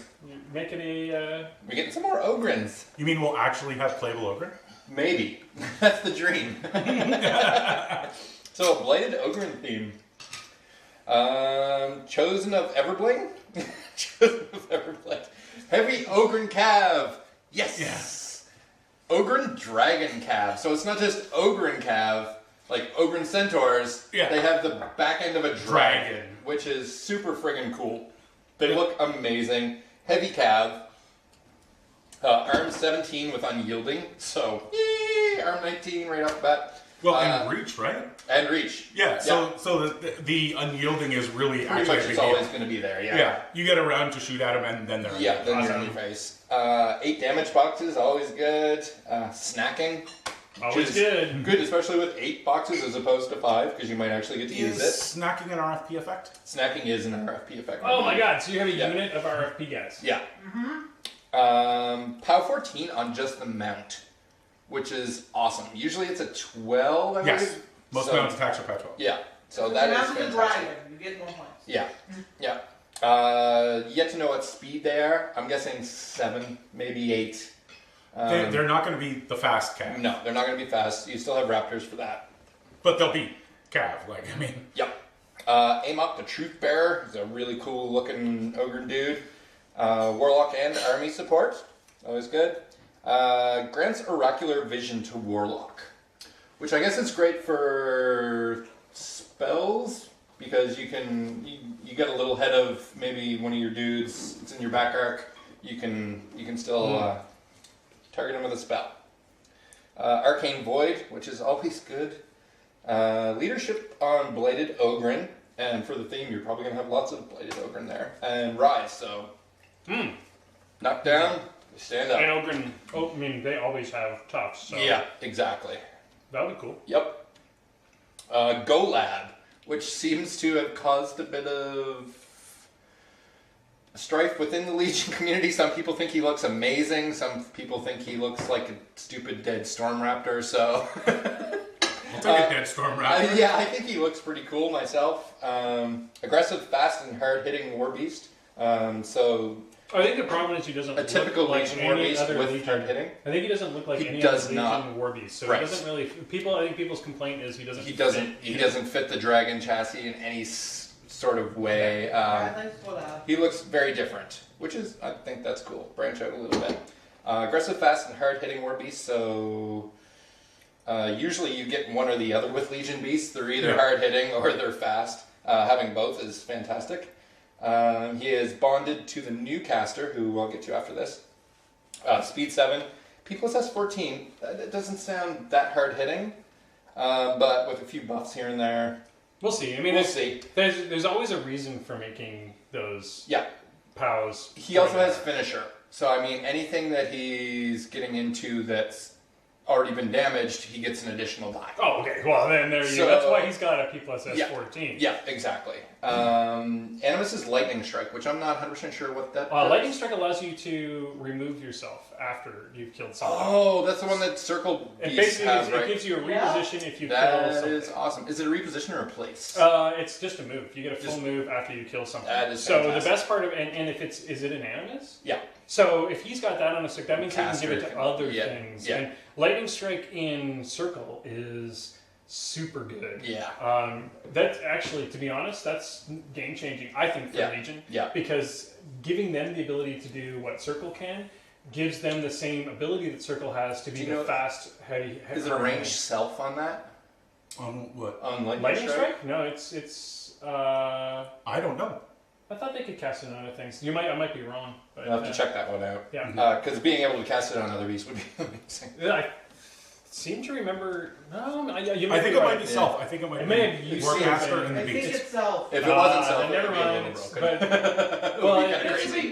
making a. We're getting some more Ogrins. You mean we'll actually have playable Ogre? Maybe. That's the dream. So, a Blighted Ogrin theme. Chosen of Everbling? Chosen of Everbling. Heavy Ogrin Cav. Yes! Ogrin Dragon Cav. So it's not just Ogrin Cav, like Ogrin Centaurs. Yeah. They have the back end of a dragon, which is super friggin' cool. They look amazing. Heavy Cav. Arm 17 with Unyielding. So, yay! Arm 19 right off the bat. Well, and reach, right? And reach. Yeah, so the unyielding is really Pretty actually much a big it's deal. always going to be there, yeah. Yeah, you get around to shoot at them and then they're Yeah, then you're on your face. 8 damage boxes, always good. Snacking. Always which is good. Good, especially with 8 boxes as opposed to 5, because you might actually get to use it. snacking an RFP effect? Snacking is an RFP effect. Oh my god, so you have a unit of RFP guys. Yeah. POW 14 on just the mount, which is awesome. Usually it's a 12, I Yes. believe. Most So- mount attacks are POW 12. Yeah, so that is After the fantastic. dragon, you get more points. Yeah, yeah. Yet to know what speed they are. I'm guessing 7, maybe 8. They're not going to be the fast Cav. No, they're not going to be fast. You still have Raptors for that. But they'll be Cav. Yep. Amok the Truth Bearer is a really cool looking ogre dude. Warlock and army support. Always good. Grants oracular vision to Warlock. Which I guess is great for spells. Because you get a little head of maybe one of your dudes. It's in your back arc. You can still Target him with a spell. Arcane Void, which is always good. Leadership on Blighted Ogren. And for the theme, you're probably going to have lots of Blighted Ogren there. And Rise, so... Knock down, stand up. And Ogren, I mean, they always have toughs, so Yeah, exactly. that would be cool. Yep. Go Lab, which seems to have caused a bit of strife within the Legion community. Some people think he looks amazing. Some people think he looks like a stupid dead Storm Raptor, so... I'll take a dead Storm Raptor. yeah, I think he looks pretty cool myself. Aggressive, fast, and hard-hitting War Beast. So I think the problem is he doesn't a typical look like Legion War any Beast other with Legion. hard-hitting. I think he doesn't look like He any does other not. Legion War Beast. So Right. he doesn't really. I think people's complaint is he doesn't. He doesn't. fit. He doesn't fit the dragon chassis in any sort of way. He looks very different, which is, I think that's cool. Branch out a little bit. Aggressive, fast, and hard-hitting War Beast. So usually you get one or the other with Legion Beasts. They're either hard-hitting or they're fast. Having both is fantastic. He is bonded to the new caster, who I'll get to after this. Speed 7. P plus S14. That doesn't sound that hard-hitting, but with a few buffs here and there. We'll see. I mean, We'll see. There's always a reason for making those Yeah. POWs. He also has Finisher. So, I mean, anything that he's getting into that's already been damaged, he gets an additional die. Oh, okay. Well, then there you go. That's why he's got a P plus S14. Yeah, exactly. Animus is Lightning Strike, which I'm not 100% sure what that does. Lightning Strike allows you to remove yourself after you've killed someone. Oh, that's the one that Circle It Beast basically has, it right? gives you a reposition if you kill That something. is awesome. Is it a reposition or a place? It's just a move. You get a full Just- move after you kill something. That is so fantastic. the best part of and if is it an Animus? Yeah. So if he's got that on a stick, that means Caster he can give it to can- other yeah, things. yeah. And Lightning Strike in Circle is super good. Yeah. That's actually, to be honest, that's game changing. I think for Yeah, Legion, yeah. because giving them the ability to do what Circle can gives them the same ability that Circle has to be Do you the know- fast, heavy. Is it a ranged self on that? On what? On Lightning, Lightning Strike? Strike? No, it's. I don't know. I thought they could cast it on other things. I might be wrong. But, I'll have to check that one out. Yeah. Because being able to cast it on other beasts would be amazing. I seem to remember. No, you might I think be it right. might be self. I think it might It be may have used Warcaster something. and the I think Beast. it's self. If it wasn't self, then it never would be a mind. little It's- broken. But well, It would be kinda It should crazy.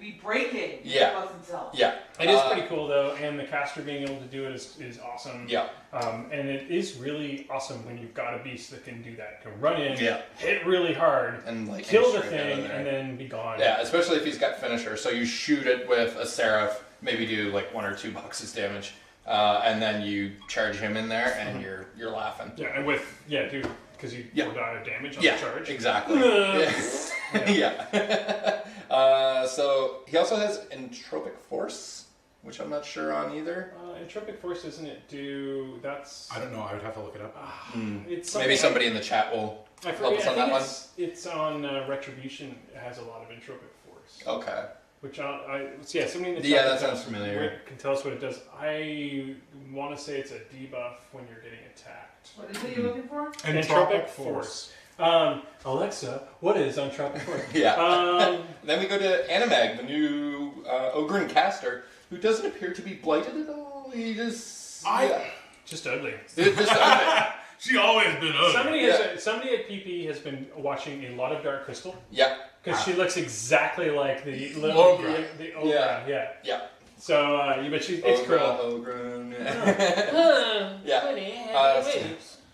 be breaking. Yeah. If it wasn't self. Yeah. it is pretty cool though, and the caster being able to do it is awesome. Yeah. And it is really awesome when you've got a beast that can do that, can run in, Yeah. hit really hard, And like kill the strike out of thing, there. and then be gone. Yeah, especially if he's got Finisher. So you shoot it with a Seraph, maybe do like 1 or 2 boxes damage, and then you charge him in there, and you're laughing. Yeah, and dude, because you Yeah. will die of damage on Yeah, the charge. exactly. yeah. So he also has Entropic Force, which I'm not sure on either. Entropic Force, doesn't it do? That's. I don't know. I would have to look it up. It's Maybe something- somebody in the chat will I help us forget. on that one. It's on Retribution. It has a lot of Entropic Force. Okay. Which somebody in the Yeah, chat that can sounds tell- familiar. Can tell us what it does. I want to say it's a debuff when you're getting attacked. What is it you're looking for? Entropic Force. Alexa, what is Entropic Force? Yeah. Then we go to Animag, the new Ogren caster, who doesn't appear to be blighted at all. He just... Just ugly. She always been ugly. Somebody at PP has been watching a lot of Dark Crystal Yeah. because she looks exactly like the Ogra. the Ogra. Yeah. Yeah. So, it's cool. Ogren.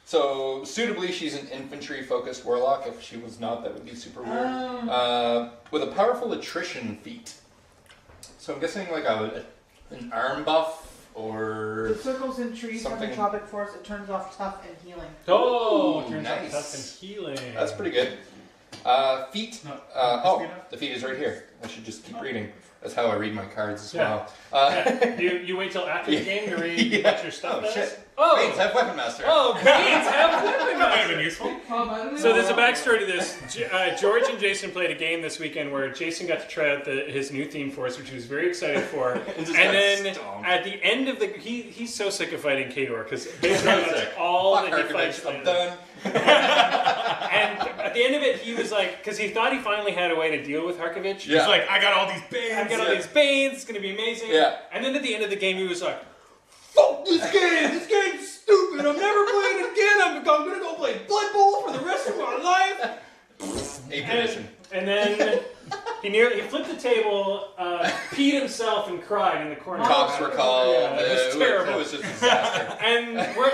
So, suitably, she's an infantry-focused warlock. If she was not, that would be super weird. With a powerful attrition feat. So I'm guessing like an arm buff or... The circles and trees Something- have Entropic Force. It turns off tough and healing. Oh, Ooh, turns out nice. tough and healing. That's pretty good. Feet. No, The feet is right here. I should just keep reading. That's how I read my cards as Yeah. well. You wait till after the game to read what your stuff Oh, does? shit. Oh! Banes have Weapon Master. Oh, Banes have Weapon That might have been Master! useful. So there's a backstory to this. George and Jason played a game this weekend where Jason got to try out his new theme for us, which he was very excited for. And just And got then stomped. at the end of he's so sick of fighting Kador because basically that's all Fuck that he Archivist, fights. I'm done. And at the end of it, he was like, because he thought he finally had a way to deal with Harkovich. Yeah. He's like, I got all these banes. I've got all these banes, it's going to be amazing. Yeah. And then at the end of the game, he was like, fuck this game! This game's stupid! I'm never playing it again! I'm going to go play Blood Bowl for the rest of my life! 8th edition. And then he flipped the table, peed himself, and cried in the corner. Cops were called. Yeah, it was terrible. It was just a disaster. And we're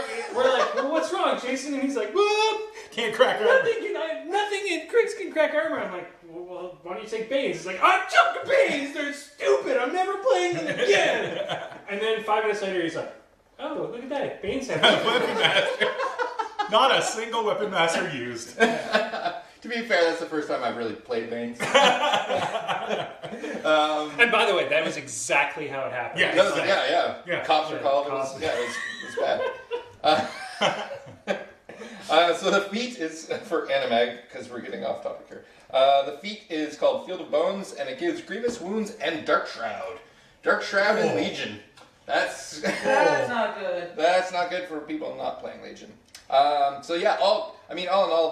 like, well, what's wrong, Jason? And he's like, well, Can't crack her. nothing in Critics can crack armor. I'm like, well, why don't you take Banes? He's like, I'm jumping Banes. They're stupid. I'm never playing them again. And then 5 minutes later, he's like, oh, look at that. Banes have Weapon master. Not a single weapon master used. To be fair, that's the first time I've really played Banes. And by the way, that was exactly how it happened. Yeah. That was- yeah. Cops were Yeah, called. cops. It was bad. So the feat is for Animag, because we're getting off topic here. The feat is called Field of Bones, and it gives Grievous Wounds and Dark Shroud. Dark Shroud and Legion. That's not good. that's not good for people not playing Legion. So yeah, all in all,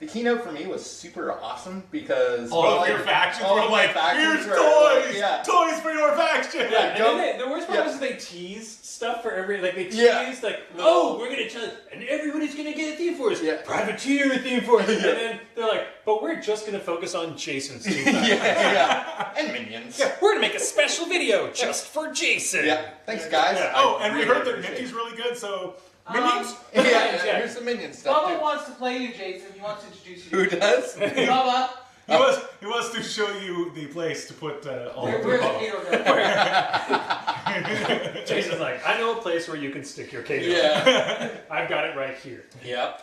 the keynote for me was super awesome because All of your factions all were of my like, factions here's were toys! yeah. Toys for your faction! Yeah, go- and then the worst part yeah. was they tease stuff for every, like they tease Yeah. like, oh, we're gonna tell, and everybody's gonna get a theme force, Yeah. privateer theme force, and then they're like, but we're just gonna focus on Jason's team. yeah, and minions. Yeah, we're gonna make a special video just for Jason. Yeah, thanks guys. Yeah. Oh, and we really heard that appreciate Mickey's really good, so... Minions? Yeah, Yeah. here's some minion stuff. Bubba Too. wants to play you, Jason. He wants to introduce you. Who does? Bubba, He wants to show you the place to put all of where's the the potato gun? Jason's like, I know a place where you can stick your Kato. Yeah. I've got it right here. Yep.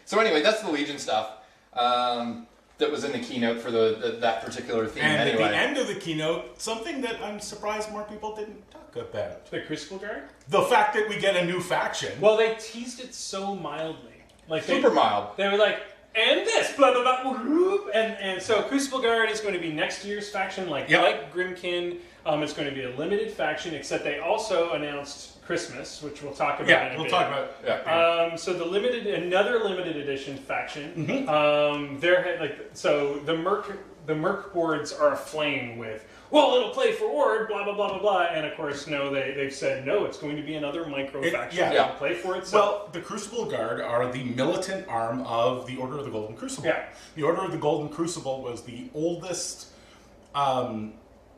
So anyway, that's the Legion stuff. That was in the keynote for that particular theme. And anyway. at the end of the keynote, something that I'm surprised more people didn't talk about. The Crucible Guard? The fact that we get a new faction. Well, they teased it so mildly. Like Super mild. They were like, and this, blah, blah, blah, whoop. And so Crucible Guard is going to be next year's faction, like Grimkin. It's going to be a limited faction, except they also announced Christmas, which we'll talk about in a bit. We'll talk about So another limited edition faction. Mm-hmm. The Merc boards are aflame with, well, it'll play for Ord, blah blah blah blah blah, and of course, no, they've said no, it's going to be another micro faction. That'll play for itself. Well, the Crucible Guard are the militant arm of the Order of the Golden Crucible. Yeah. The Order of the Golden Crucible was the oldest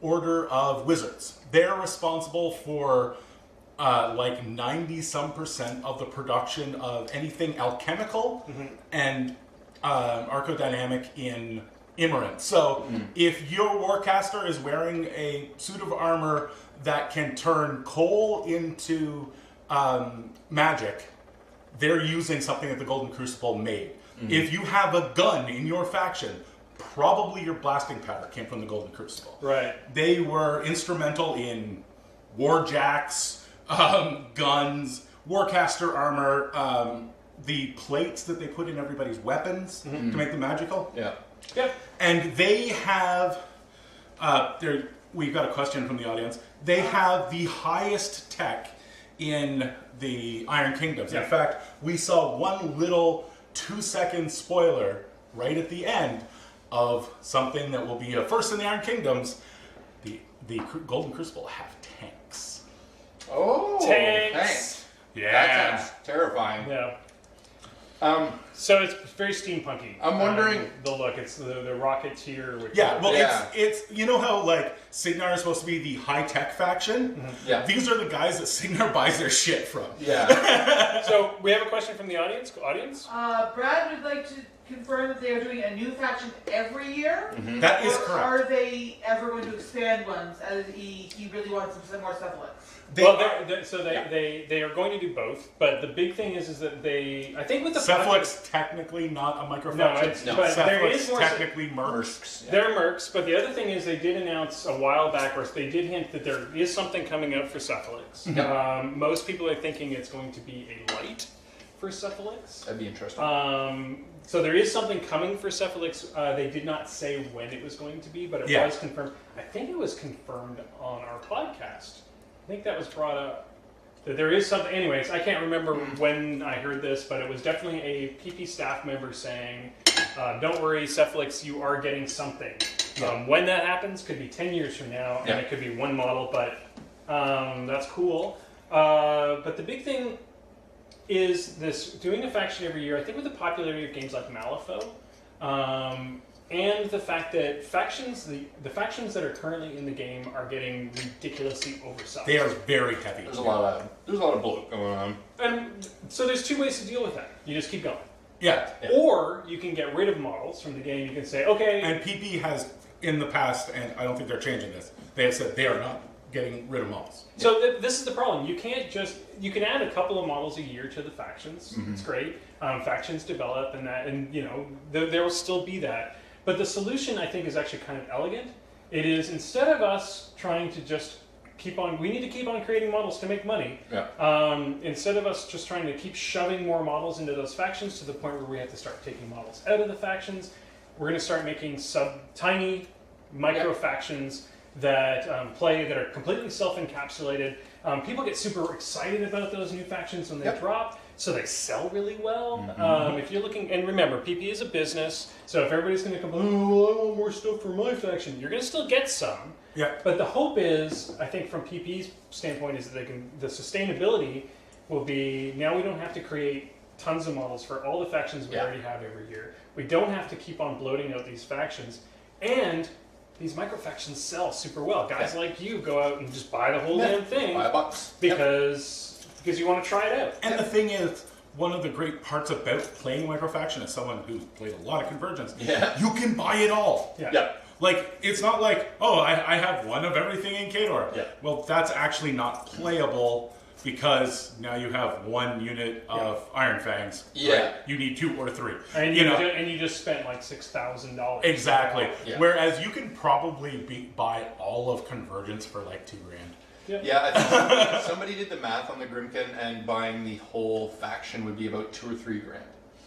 order of wizards. They're responsible for like 90-some% of the production of anything alchemical and archodynamic in Immerant. So if your Warcaster is wearing a suit of armor that can turn coal into magic, they're using something that the Golden Crucible made. If you have a gun in your faction, probably your blasting powder came from the Golden Crucible. Right. They were instrumental in warjacks, guns, Warcaster armor, the plates that they put in everybody's weapons to make them magical. Yeah. Yep. And they have, we've got a question from the audience. They have the highest tech in the Iron Kingdoms. Yeah. In fact, we saw one little 2-second spoiler right at the end of something that will be a first in the Iron Kingdoms. The Golden Crucible have tanks. Oh, Tanks. thanks. Yeah. That sounds terrifying. Yeah. So it's very steampunky. I'm wondering- the look. It's the Rocketeer. Which Yeah, well, Yeah. it's you know how like Signar is supposed to be the high tech faction. Yeah. These are the guys that Signar buys their shit from. Yeah. So we have a question from the audience. Brad would like to confirm that they are doing a new faction every year. That is Or correct. are they ever going to expand ones as he really wants some more stuff like? They Well, are- they are going to do both, but the big thing is that I think with the Cephalic's technically not a micro No, faction. it's- but there is more- technically mercs. Mercs. Yeah. They're mercs, but the other thing is they did announce a while back, or they did hint that there is something coming up for Cephalix. Most people are thinking it's going to be a light for Cephalix. That'd be interesting. So there is something coming for Cephalix. They did not say when it was going to be, but it Yeah. was confirmed. I think it was confirmed on our podcast. I think that was brought up. that there is something. Anyways, I can't remember when I heard this, but it was definitely a PP staff member saying, "Don't worry, Cephalix, you are getting something." When that happens could be 10 years from now, and it could be one model, but that's cool. But the big thing is this doing a faction every year. I think with the popularity of games like Malifaux, and the fact that factions, the factions that are currently in the game are getting ridiculously oversized. They are very heavy. There's a lot of bloat going on. And so there's two ways to deal with that. You just keep going. Yeah. Or you can get rid of models from the game. You can say, okay. And PP has, in the past, and I don't think they're changing this, they have said they are not getting rid of models. So this is the problem. You can't just, you can add a couple of models a year to the factions. It's great. Factions develop and you know, there will still be that. But the solution, I think, is actually kind of elegant. It is, instead of us trying to just keep on, we need to keep on creating models to make money. Instead of us just trying to keep shoving more models into those factions to the point where we have to start taking models out of the factions, we're going to start making tiny micro factions that that are completely self-encapsulated. People get super excited about those new factions when they drop, so they sell really well. If you're looking, and remember, PP is a business, so if everybody's going to come, oh, I want more stuff for my faction, you're going to still get some. But the hope is, I think from PP's standpoint, is that the sustainability will be, now we don't have to create tons of models for all the factions we already have every year. We don't have to keep on bloating out these factions, and these micro factions sell super well. Guys like you go out and just buy the whole damn thing. $5 because you want to try it out. And the thing is, one of the great parts about playing microfaction as someone who's played a lot of Convergence, you can buy it all. Like, it's not like, oh, I have one of everything in Khador. Well, that's actually not playable because now you have one unit of Iron Fangs. Right? You need 2 or 3. And you just spent like $6,000. Exactly. Whereas you can probably buy all of Convergence for like $2,000. I think somebody did the math on the Grimkin, and buying the whole faction would be about $2 or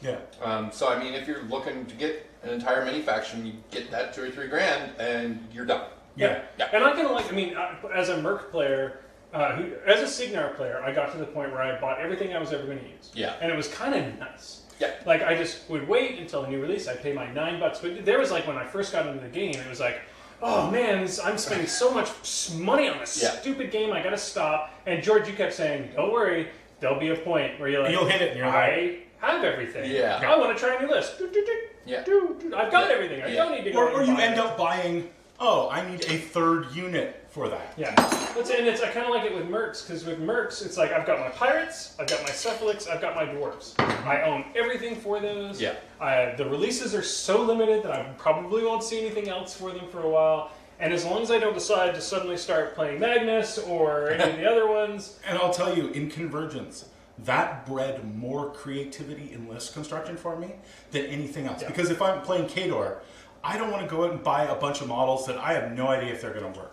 $3,000. So I mean, if you're looking to get an entire mini faction, you get that $2 or $3,000, and you're done. And I kind of like. I mean, as a Merc player, as a Signar player, I got to the point where I bought everything I was ever going to use. And it was kind of nice. Like, I just would wait until a new release. I'd pay my $9. But there was like, when I first got into the game, it was like, oh man, I'm spending so much money on this stupid game, I gotta stop. And George, you kept saying, don't worry, there'll be a point where you're like, you'll hit it and you're like, I have everything. I want to try a new list. I've got everything. I don't need to go or you end up buying, oh, I need a 3rd unit for that. And it's, I kind of like it with Mercs, because with Mercs, it's like, I've got my Pirates, I've got my Cephalix, I've got my Dwarves. I own everything for those. The releases are so limited that I probably won't see anything else for them for a while. And as long as I don't decide to suddenly start playing Magnus or any of the other ones. And I'll tell you, in Convergence, that bred more creativity in list construction for me than anything else. Because if I'm playing Khador, I don't want to go out and buy a bunch of models that I have no idea if they're going to work.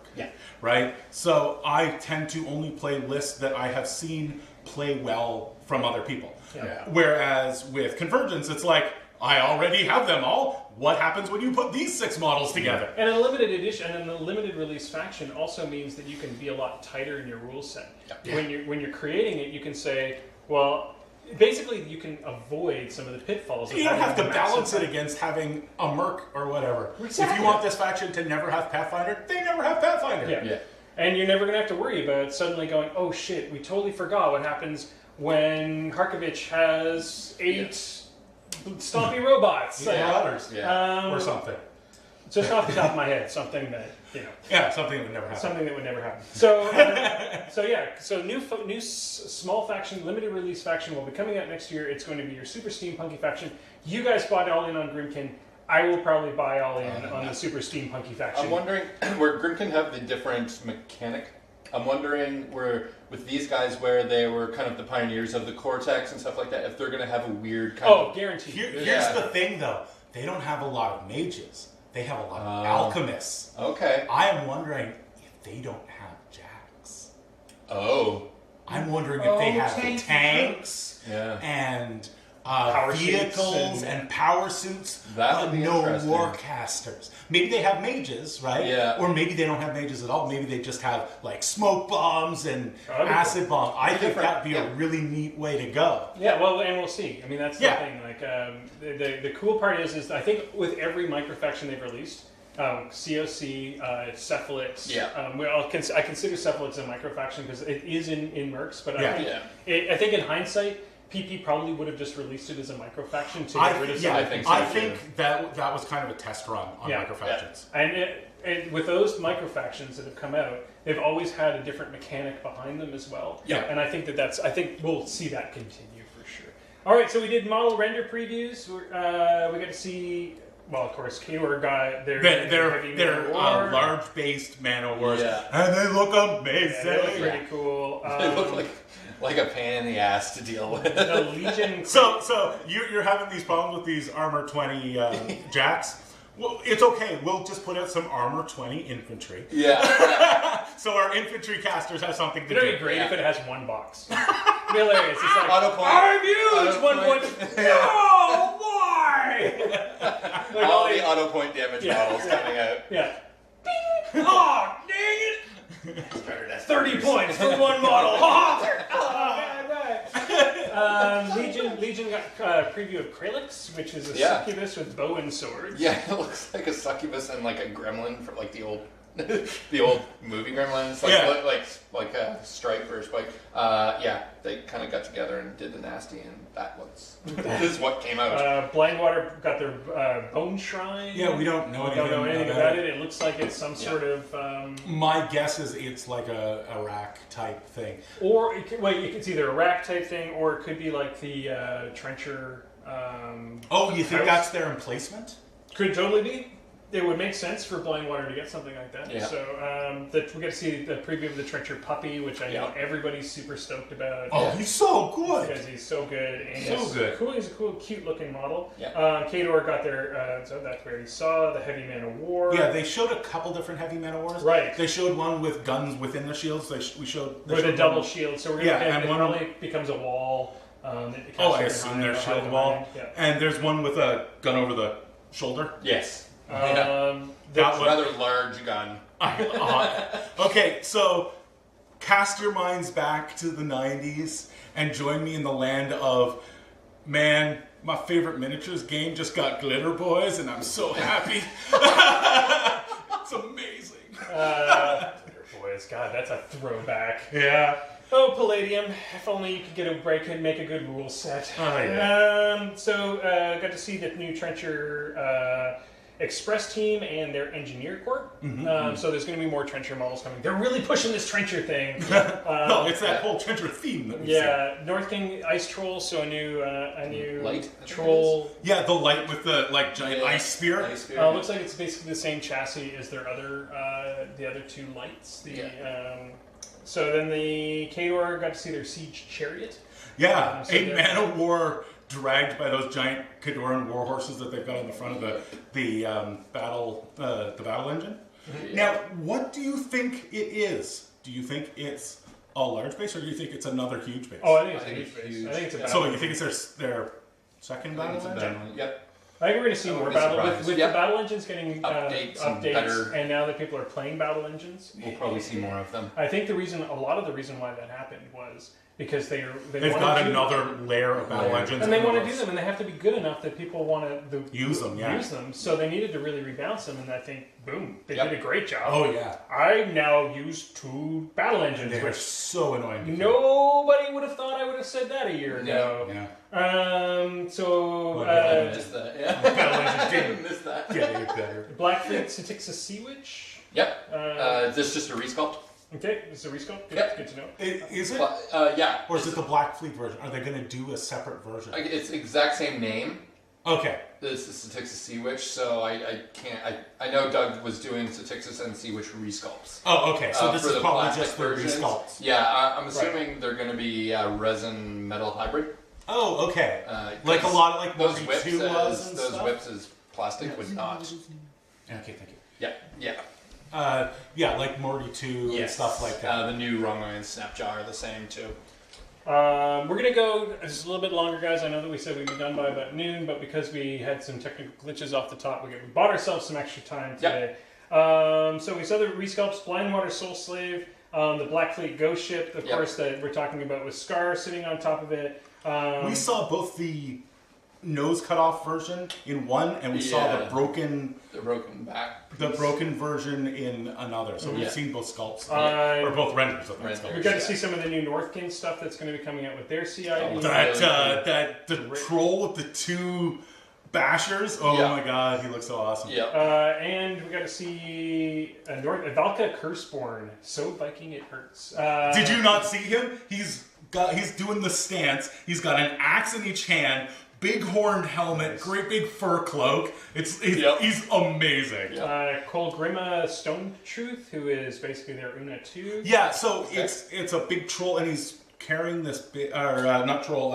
Right? So I tend to only play lists that I have seen play well from other people. Whereas with Convergence, it's like, I already have them all. What happens when you put these 6 models together? And a limited edition and a limited release faction also means that you can be a lot tighter in your rule set. When you're creating it, you can say, well, basically you can avoid some of the pitfalls. You don't have to balance it against having a Merc or whatever. If you want this faction to never have Pathfinder, they never have Pathfinder. And you're never going to have to worry about suddenly going, oh shit, we totally forgot what happens when Harkovich has 8 stompy robots. Or something. Just off the top of my head, something that, something that would never happen. Something that would never happen. So, so new small faction, limited release faction will be coming out next year. It's going to be your super steampunky faction. You guys bought all in on Grimkin. I will probably buy all in on the super steampunky faction. I'm wondering, where Grimkin have the different mechanic, I'm wondering where, with these guys, where they were kind of the pioneers of the Cortex and stuff like that, if they're going to have a weird kind of... guaranteed. Here's the thing, though. They don't have a lot of mages. They have a lot of alchemists. I am wondering if they don't have jacks. I'm wondering if they have the tanks and Power vehicles suits and power suits, That would be no interesting. warcasters. Maybe they have mages, right? Yeah. Or maybe they don't have mages at all. Maybe they just have like smoke bombs and That'd be acid bombs. I think different, that'd be a really neat way to go. Yeah, well, and we'll see. I mean, that's the Yeah. thing. Like, the cool part is I think with every microfaction they've released, COC, Cephalix. Yeah. I consider Cephalix a microfaction because it is in Mercs, but Yeah. I think in hindsight, PP probably would have just released it as a microfaction to I get rid of yeah, some I of the think things so, I they do. think that was kind of a test run on Yeah. microfactions. And with those microfactions that have come out, they've always had a different mechanic behind them as well. Yeah. And I think I think we'll see that continue for sure. All right, so we did model render previews. We got to see, well, of course, Kador got their heavy They're metal war. large-based mana wars, Yeah. and they look amazing. Yeah, they look pretty cool. They look like a pain in the ass to deal with. the Legion. So you're having these problems with these armor 20 jacks. Well, it's okay. We'll just put out some armor 20 infantry, Yeah. so our infantry casters have something to It'd do. be great Yeah. if it has one box. It'd be hilarious. It's like, Auto point. I'm huge! Auto One point. point. No! Why? Like All they- the auto point damage models coming out. Yeah. Bing! Oh, dang it! 30 points for one model. Legion got a preview of Kralix, which is a Yeah. succubus with bow and swords. Yeah, it looks like a succubus and like a gremlin from like the old the old movie Gremlins, like Yeah. like a Stripe or a Spike. Yeah, they kind of got together and did the nasty, and this is what came out. Blindwater got their bone shrine. Yeah, we don't know We don't know anything about about it. It looks like it's some sort of, My guess is it's like a rack type thing. or it's either a rack type thing, or it could be like the trencher. Oh, you think house. that's their emplacement? Could totally be. It would make sense for Blindwater to get something like that. Yeah. So we get to see the preview of the Trencher puppy, which I know everybody's super stoked about. Oh, he's so good. Because he's so good. And So he's good. Cool. He's a cool, cute looking model. Yeah. Kador got their, so that's where he saw the Heavy Man of War. Yeah, they showed a couple different heavy mana wars. Right. They showed one with guns within the shields. They showed With a one- double shield. So we're Yeah, gonna and it one- probably becomes a wall. Oh, I caster assume behind, their behind shield the wall. behind. Yeah. And there's one with a gun over the shoulder. Yes, That one. rather large gun. Okay, so cast your minds back to the 90s and join me in the land of, man, my favorite miniatures game just got Glitter Boys, and I'm so happy. It's amazing. Boys, God, that's a throwback. Yeah. Oh, Palladium! If only you could get a break and make a good rule set. Oh, yeah. Got to see the new Trencher Express team and their Engineer Corps. So there's going to be more Trencher models coming. They're really pushing this Trencher thing. No, it's that whole Trencher theme that we see. Yeah, North King Ice Troll, so a new Light, I think troll. Yeah, the light with the giant ice spear. Ice spear. Looks like it's basically the same chassis as their the other two lights. So then the Kador got to see their Siege Chariot. Yeah, So 8 they're- mana war dragged by those giant Kadoran war horses that they've got on the front of the battle engine. Now, what do you think it is? Do you think it's a large base, or do you think it's another huge base? Oh, I think it's I a think huge it's base. huge. I think it's a Yeah. battle. So you think it's their second battle It's a engine? battle. Yep. I think we're going to see I more wouldn't be battle surprised. with Yep. the battle engines getting Updates and updates, better- and now that people are playing battle engines. We'll probably see more of them. I think a lot of the reason why that happened was because They've wanna got do another layer of battle Layer. engines. and they in want to those. do them, and they have to be good enough that people want to Use them, yeah. Use them. So they needed to really rebalance them, and I think, boom, they Yep. did a great job. Oh, yeah. I now use 2 battle engines, They are which so annoying. to nobody would have thought I would have said that a year ago. do. Yeah. So Well, I missed that. Yeah. Battle engines I didn't missed that. get any better. Blackfleet Satixa Sea Witch. Yep. Is this just a resculpt? Okay, this is a rescope. Good, Yep. good to know. Is it? Yeah. Or is it the Black Fleet version? Are they going to do a separate version? It's the exact same name. Okay. This is Satixis Sea Witch, so I can't. I know Doug was doing Satixis and Sea Witch resculpts. Oh, okay. So this for is the probably plastic just their versions. resculpts. Yeah, I'm assuming they're going to be resin metal hybrid. Oh, okay. 'Cause like a lot of like those Morty whips 2 was and those stuff? whips as plastic would not. Okay, thank you. Yeah. Yeah, like Morty 2 and stuff like that. The new Wrong Way and Snapjaw are the same too. We're going to go just a little bit longer, guys. I know that we said we'd be done by about noon, but because we had some technical glitches off the top, we bought ourselves some extra time today. So we saw the resculpts, Blindwater Soul Slave, the Black Fleet Ghost Ship, of course, that we're talking about with Scar sitting on top of it. We saw both the nose cut off version in one, and we saw the broken back, the broken version in another. So we've seen both sculpts, or both renders of that sculpt. We got to see some of the new Northkin stuff that's going to be coming out with their CID. The troll with the two bashers. Oh my god, he looks so awesome. And we got to see a Valka Curseborn. So Viking it hurts. Did you not see him? He's doing the stance. He's got an axe in each hand. Big horned helmet, great big fur cloak. He's amazing. Cole Grima Stone Truth, who is basically their Una 2. Yeah, so it's a big troll, and he's carrying this big, not troll.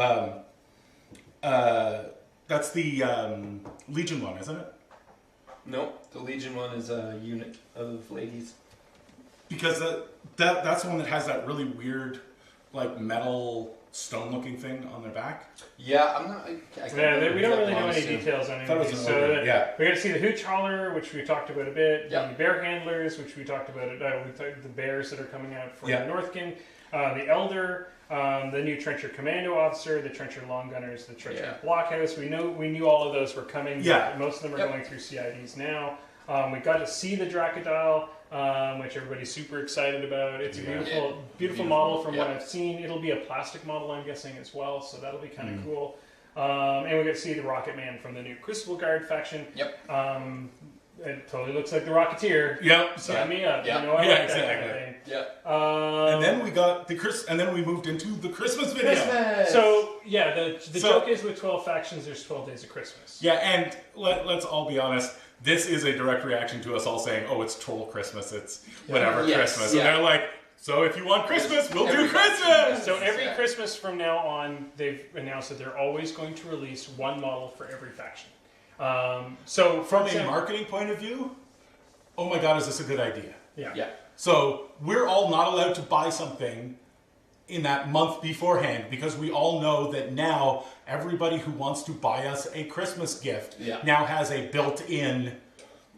That's the Legion one, isn't it? Nope, the Legion one is a unit of ladies. Because that's the one that has that really weird, like metal stone-looking thing on their back. Yeah, I'm not. We don't really know any details on any of these. So we got to see the Hooch Hauler, which we talked about a bit. The Bear Handlers, which we talked about. The bears that are coming out for the Northkin. The Elder, the new Trencher Commando Officer, the Trencher Long Gunners, the Trencher Blockhouse. We knew all of those were coming. Most of them are going through CIDs now. We got to see the Dracodile, which everybody's super excited about. It's a beautiful model from what I've seen. It'll be a plastic model, I'm guessing, as well, so that'll be kind of cool. And we got to see the Rocket Man from the new Crucible Guard faction. It totally looks like the Rocketeer. Sign me up. I like that kind of thing. And then we got and then we moved into the Christmas video. So the joke is with 12 factions, there's 12 days of Christmas. And let's all be honest. This is a direct reaction to us all saying, "Oh, it's Troll Christmas. It's whatever Christmas." And they're like, "So if you want Christmas, we'll do Christmas." So every Christmas from now on, they've announced that they're always going to release one model for every faction. So from a marketing point of view, oh my god, is this a good idea? So we're all not allowed to buy something in that month beforehand because we all know that now everybody who wants to buy us a Christmas gift now has a built-in.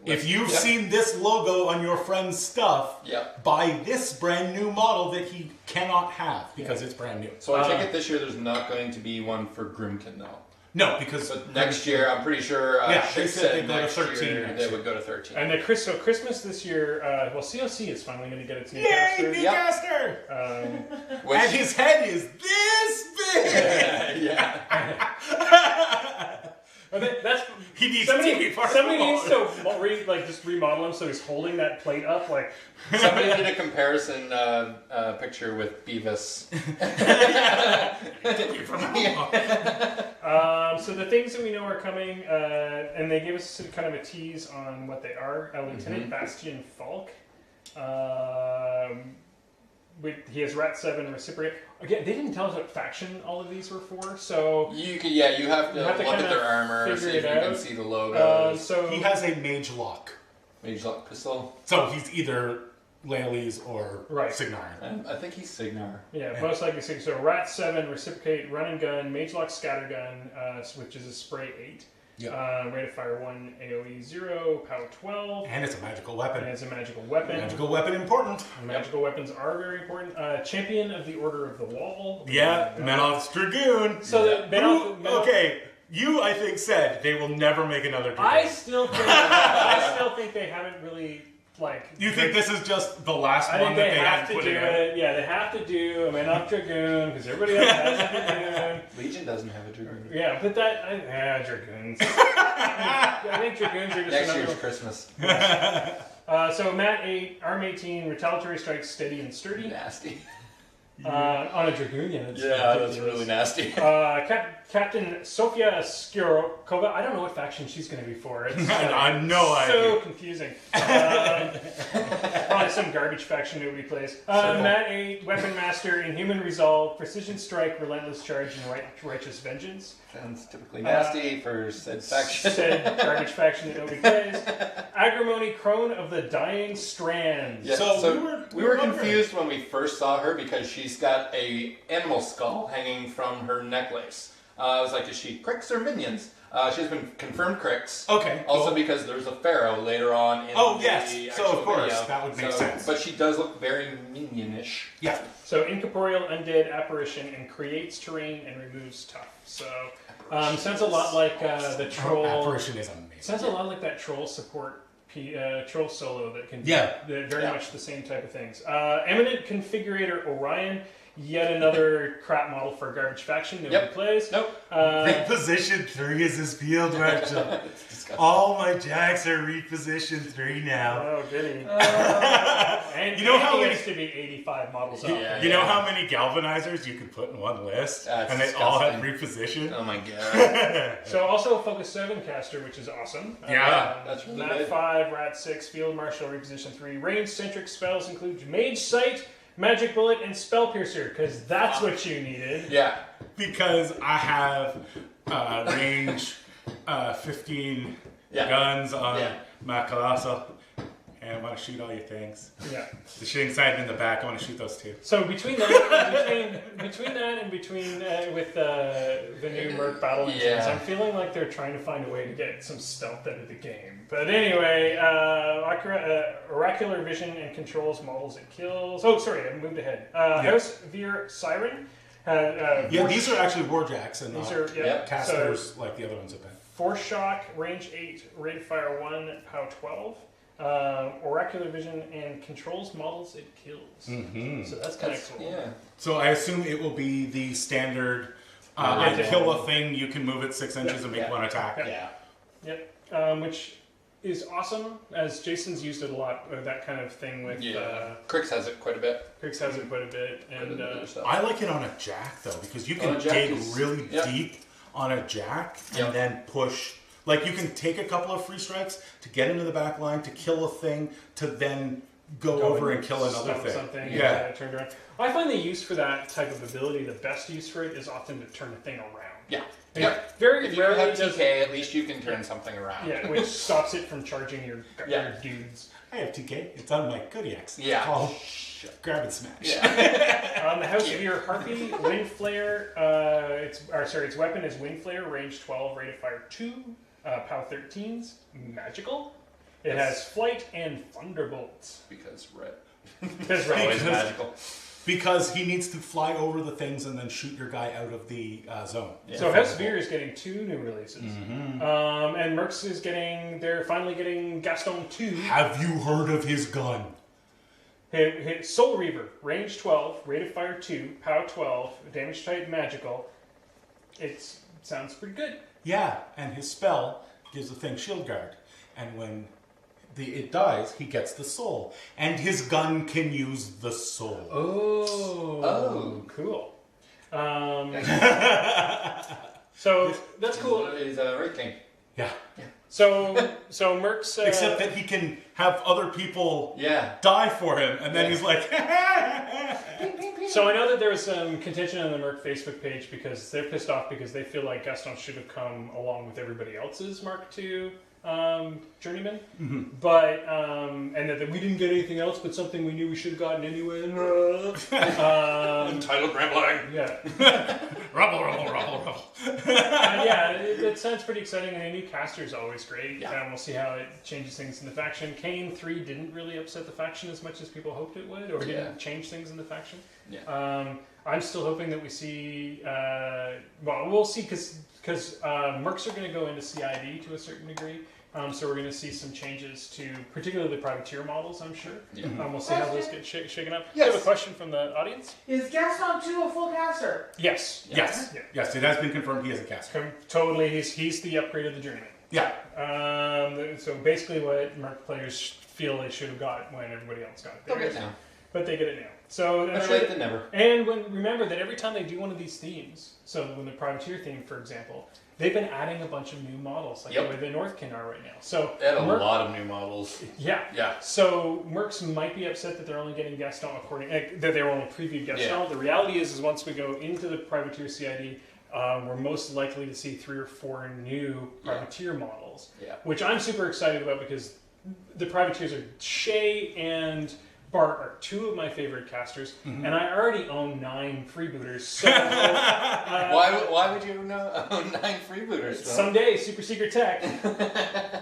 If you've seen this logo on your friend's stuff, buy this brand new model that he cannot have because it's brand new. So I take it this year there's not going to be one for Grimkin though. No, because next year I'm pretty sure. They said they'd go to 13. They would go to 13. And Christmas this year, COC is finally going to get its new caster. New caster! And his head is this big. He needs somebody needs to just remodel him so he's holding that plate up like. Somebody did a comparison picture with Beavis. So the things that we know are coming, and they gave us kind of a tease on what they are. Lieutenant Bastian Falk. He has Rat 7 Reciprocate. Again, they didn't tell us what faction all of these were for, so... You have to look at their armor, see if you can see the logos. So he has a Mage Lock. Mage Lock pistol. So he's either Laelies or Signarian. I think he's Signar. Yeah, most likely Signar. So Rat 7 Reciprocate, Run and Gun, Mage Lock Scattergun, which is a Spray 8. Rate of fire 1, AoE 0, power 12. And it's a magical weapon. Magical weapon important. Magical weapons are very important. Champion of the Order of the Wall. Menoth's Dragoon. So okay, you I think said they will never make another Dragoon. I still think they haven't really You think this is just the last one that they have to put in? They have to do a Menoth Dragoon because everybody else has a Dragoon. Legion doesn't have a Dragoon. Yeah, but Dragoons. I think Dragoons are just next year's Christmas. So Mat 8, Arm 18, Retaliatory Strike, Steady and Sturdy. Nasty. On a Dragoon, that's really nasty. Captain Sofia Skirokova. I don't know what faction she's going to be for. It's I have no idea. So confusing. Probably some garbage faction nobody plays. Mat 8, Weapon Master, Inhuman Resolve, Precision Strike, Relentless Charge, and Righteous Vengeance. Sounds typically nasty for said faction. Said garbage faction that nobody plays. Agrimony, Naomi Crone of the Dying Strands. Yeah, So we were confused when we first saw her because she's got a animal skull hanging from her necklace. I was like, is she Cricks or Minions? She's been confirmed Cricks. Okay, Also cool. because there's a pharaoh later on in Oh, the yes. So, actual of course, video. that would make sense. But she does look very minionish. Yeah. So incorporeal undead apparition and creates terrain and removes tough. So sounds a lot like the troll. Apparition is amazing. Sounds a lot like that troll support. Troll solo that can Yeah. very much the same type of things. Eminent Configurator Orion, yet another crap model for a garbage faction nobody plays. Nope. Reposition 3 is his field marshal. All my jacks are reposition 3 now. Oh, goody. And You know how he many- used to be 85 models up. Yeah. You know how many galvanizers you could put in one list? That's and they all had disgusting. reposition? Oh my god. So also a Focus 7 caster, which is awesome. Yeah, that's really Mat good. 5, Rat 6, Field Marshal, Reposition 3. Range-centric spells include Mage Sight, Magic Bullet, and Spell Piercer, because that's what you needed. Yeah. Because I have range 15 Yeah. guns on Yeah. my Colossal. And I want to shoot all your things. Yeah. The shooting side and in the back, I want to shoot those too. So between that, between that and between with the new Merc battle engines, Yeah. I'm feeling like they're trying to find a way to get some stealth out of the game. But anyway, oracular vision and controls models it kills. Oh, sorry, I moved ahead. House Veer Siren. Yeah, these are actually warjacks and These not are casters like the other ones have been. Force Shock, range 8, rate of fire 1, POW 12. Oracular vision and controls models it kills. Mm-hmm. So that's kind of cool. Yeah. So I assume it will be the standard. Yeah. I kill a thing, you can move it 6 inches and make Yeah. one attack. Yeah. Yep. Which is awesome, as Jason's used it a lot, that kind of thing with Cricks has it quite a bit. Crix has it quite a bit. And I like it on a jack though, because you can a jack dig is- really yeah. deep on a jack and Yeah. then push. Like you can take a couple of free strikes to get into the back line, to kill a thing, to then go over and kill another stump thing. something Yeah. and turned around. I find the use for that type of ability, the best use for it is often to turn a thing around. Yeah. It Yeah. Very If you rarely have does TK, at least you can turn something around. yeah, which stops it from charging your dudes. I have TK. It's on my Kodiaks. Yeah. It's called Grab and Smash. Yeah. The House of Veer Harpy, Wind Flare, its weapon is Wind Flare, range 12, rate of fire 2, POW 13s, magical. It has flight and thunderbolts. Because red. Because right. Always magical. Because he needs to fly over the things and then shoot your guy out of the zone. Yeah. So House of Veer is getting 2 new releases. Mm-hmm. And Mercs is they're finally getting Gaston 2. Have you heard of his gun? Hit Soul Reaver, range 12, rate of fire 2, POW 12, damage type magical. It sounds pretty good. Yeah, and his spell gives the thing shield guard. And when it dies, he gets the soul. And his gun can use the soul. Oh, cool. So that's cool. He's a Red King. Yeah. So Mercs. Except that he can have other people die for him, and then he's like, So I know that there was some contention on the Merc Facebook page because they're pissed off because they feel like Gaston should have come along with everybody else's Mark II journeyman, but and that we didn't get anything else but something we knew we should have gotten anyway. Entitled rambling. Yeah. rubble. Yeah, it sounds pretty exciting, and a new caster is always great. Yeah. And we'll see how it changes things in the faction. Kane 3 didn't really upset the faction as much as people hoped it would, or didn't change things in the faction. Yeah. I'm still hoping that we see. Well, we'll see because Mercs are going to go into CID to a certain degree. So we're going to see some changes to particularly the privateer models, I'm sure. Yeah. We'll see how those get shaken up. Yes. I have a question from the audience. Is Gaston 2 a full caster? Yes. Yes. Yeah. Yes, it has been confirmed he is a caster. Totally, he's the upgrade of the journeyman. Yeah. So basically what Merc players feel they should have got when everybody else got it. They'll get it now. But they get it now. So Better late than never. and remember that every time they do one of these themes, so when the privateer theme, for example, they've been adding a bunch of new models, like the way the Northkin are right now. So They had a lot of new models. Yeah. Yeah. So Mercs might be upset that they're only getting Gaston that they were only previewed Gaston. Yeah. The reality is once we go into the privateer CID, we're most likely to see 3 or 4 new privateer models, Yeah. which I'm super excited about because the privateers are Shay and Bart are two of my favorite casters, and I already own 9 freebooters. So Why would you own 9 freebooters? someday, super secret tech.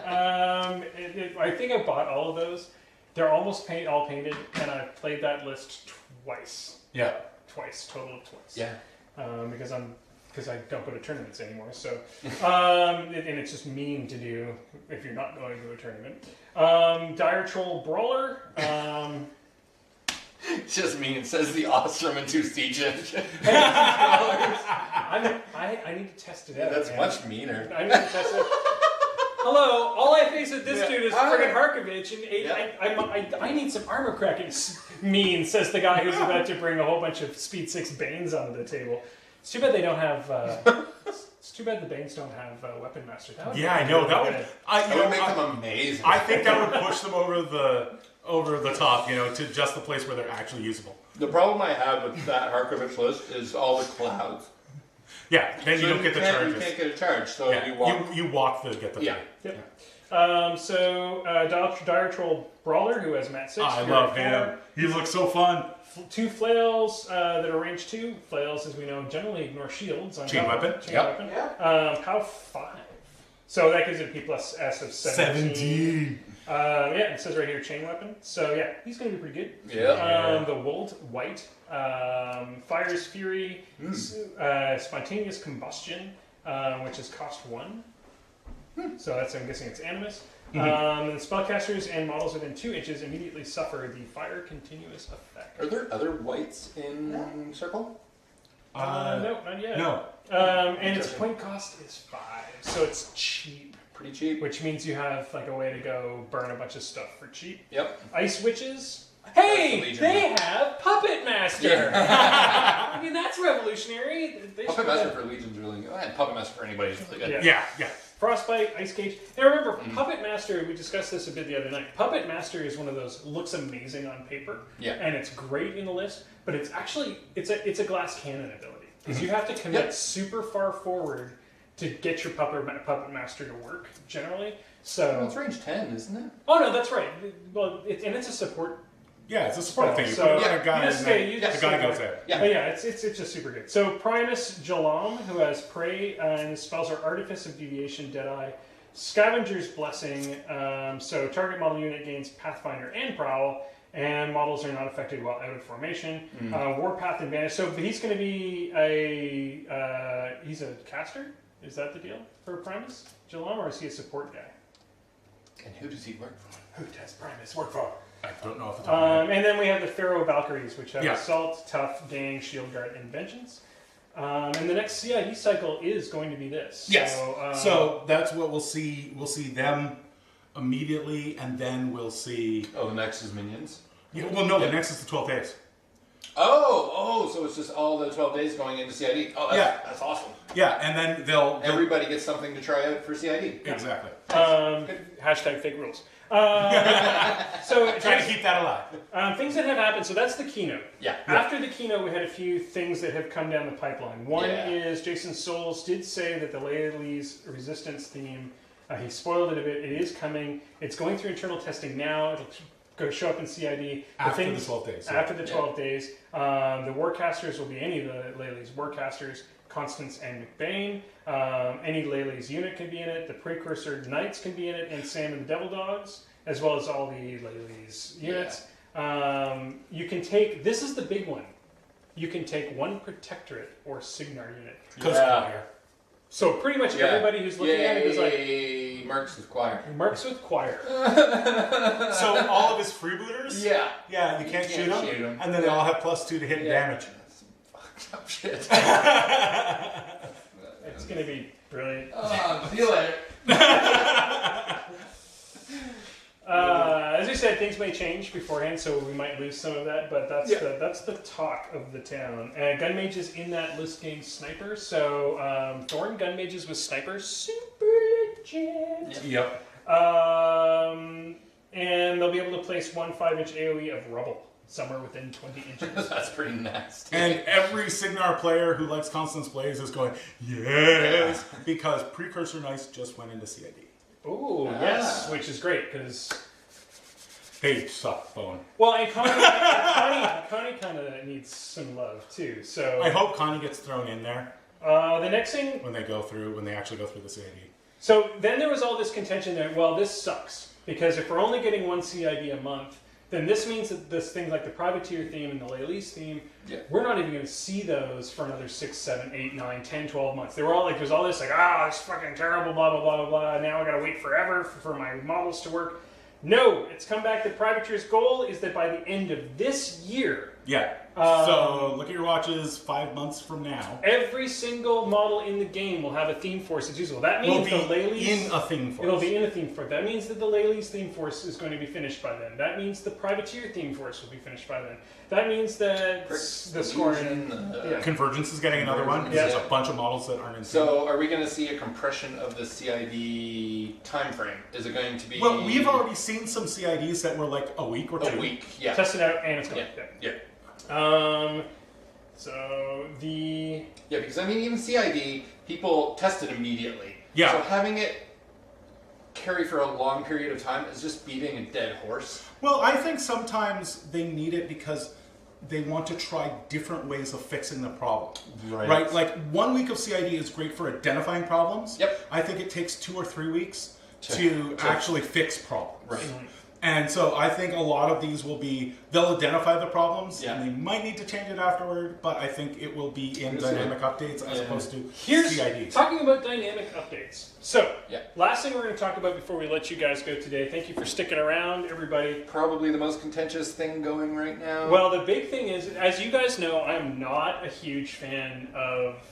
I think I bought all of those. They're almost all painted, and I've played that list twice. Yeah. Total of twice. Yeah. Because I don't go to tournaments anymore. So, and it's just mean to do if you're not going to a tournament. Dire Troll Brawler. Just mean, says the Osterman 2 Siege Engine. I need to test it out. That's man. much meaner. I need to test it. Hello, all I face with this dude is friggin' Harkovich, and I need some armor cracking. Mean, says the guy who's about to bring a whole bunch of Speed 6 Banes onto the table. It's too bad they don't have. It's too bad the Banes don't have Weapon Master. That would I know that would. That would make them amazing. I think that would push them over the top, to just the place where they're actually usable. The problem I have with that Harkovich list is all the clouds. Yeah, then you don't get the charges. You can't get a charge, so you walk. You walk to get the Yeah. thing. Yep. Dire Troll Brawler, who has Mat 6. I love him. He looks so fun. 2 flails that are range 2. Flails, as we know, generally ignore shields. Chain weapon. Weapon. Pow 5. So that gives it a P plus S of 17. It says right here, chain weapon. So yeah, he's going to be pretty good. Yeah. The Wold White. Fire's Fury. Spontaneous Combustion, which is cost 1. So that's, I'm guessing it's Animus. And spellcasters and models within 2 inches immediately suffer the fire continuous effect. Are there other whites in Circle? No, not yet. No. And its point cost is 5, so it's cheap. Pretty cheap. Which means you have like a way to go burn a bunch of stuff for cheap. Yep. Ice Witches. Hey, they have Puppet Master. I mean, that's revolutionary. Puppet Master for Legion's really good. Puppet Master for anybody is really good. Yeah. Frostbite, Ice Cage. Now remember, Puppet Master, we discussed this a bit the other night. Puppet Master is one of those, looks amazing on paper. Yeah. And it's great in the list, but it's actually, it's a glass cannon ability. Because you have to commit super far forward to get your Puppet Master to work, generally. So Well, it's range 10, isn't it? Oh no, that's right. Well, it's a support. Yeah, it's a support thing. You So, put it on a guy, you just and stay- then you the just guy stay goes there. there. Yeah. But yeah, it's just super good. So Primus Jalam, who has Prey, and his spells are Artifice of Deviation, Deadeye, Scavenger's Blessing. So target model unit gains Pathfinder and Prowl, and models are not affected while out of formation. Warpath Advantage. So he's going to be he's a caster. Is that the deal for Primus Jalam, or is he a support guy? And who does he work for? Who does Primus work for? I don't know if it's on And then we have the Pharaoh Valkyries, which have Yeah. Assault, Tough, Gang, Shield Guard, and Vengeance. And the next CID cycle is going to be this. Yes. So, So that's what we'll see. We'll see them immediately, and then we'll see. Oh, the next is Minions. Yeah, well, no, the next is the 12 days. Oh, so it's just all the 12 days going into CID. Oh, that's awesome. Yeah, and then they'll Everybody gets something to try out for CID. exactly hashtag fake rules. So trying to keep that alive. things that have happened. So that's the keynote. Yeah. After the keynote, we had a few things that have come down the pipeline. One is Jason Souls did say that the Laylee's Resistance theme, he spoiled it a bit. It is coming. It's going through internal testing now. It'll go show up in CID. After the 12 days. Yeah. After the 12 days. The Warcasters will be any of the Laylee's Warcasters, Constance and McBain. Any Laylee's unit can be in it. The Precursor Knights can be in it, and Sam and the Devil Dogs, as well as all the Laylee's units. You can take, this is the big one, you can take one Protectorate or Signar unit. So pretty much everybody who's looking at it is like, Mercs with Choir. Mercs with Choir. So all of his freebooters? Yeah. Yeah, you can't shoot them. And then they all have +2 to hit and damage. That's some shit. It's going to be brilliant. See you later. As we said, things may change beforehand, so we might lose some of that, but that's the talk of the town. Gun Mages in that list gain Sniper, so Thorn Gun Mages with Sniper, super legit. Yep. And they'll be able to place one 5-inch AoE of rubble somewhere within 20 inches. That's pretty nasty. And every Signar player who likes Constance Blaze is going, yes, because Precursor Knights just went into CID. Ooh, yes, which is great, because They suck bone. Well, and Connie kind of needs some love too. So I hope Connie gets thrown in there the next thing. when they actually go through the CID. So then there was all this contention that, well, this sucks because if we're only getting one CID a month, then this means that this thing like the privateer theme and the Lay-Lease theme, we're not even going to see those for another 6, 7, 8, 9, 10, 12 months. They were all like, there's all this like, it's fucking terrible, blah, blah, blah, blah, blah. Now I got to wait forever for my models to work. No, it's come back that privateer's goal is that by the end of this year, so look at your watches 5 months from now. every single model in the game will have a theme force that's usable. That means the Lay-Lease... in a theme force. It'll be in a theme force. That means that the Lay-Lease theme force is going to be finished by then. That means the privateer theme force will be finished by then. That means that the scoring... Convergence is getting another one. Yeah. There's a bunch of models that aren't in. So, are we going to see a compression of the CID time frame? Is it going to be... Well, we've already seen some CIDs that were like a week or two. a week. Yeah. Test it out and it's going. Yeah. So the... Yeah, because I mean, even CID, people test it immediately. Yeah. So having it carry for a long period of time is just beating a dead horse. Well, I think sometimes they need it because they want to try different ways of fixing the problem. Right? Like 1 week of CID is great for identifying problems. Yep. I think it takes 2 or 3 weeks to actually fix problems. Right. And so I think a lot of these will be, they'll identify the problems, Yeah. and they might need to change it afterward, but I think it will be in dynamic updates as opposed to CIDs. Talking about dynamic updates. So, Yeah. last thing we're going to talk about before we let you guys go today. Thank you for sticking around, everybody. Probably the most contentious thing going right now. Well, the big thing is, as you guys know, I'm not a huge fan of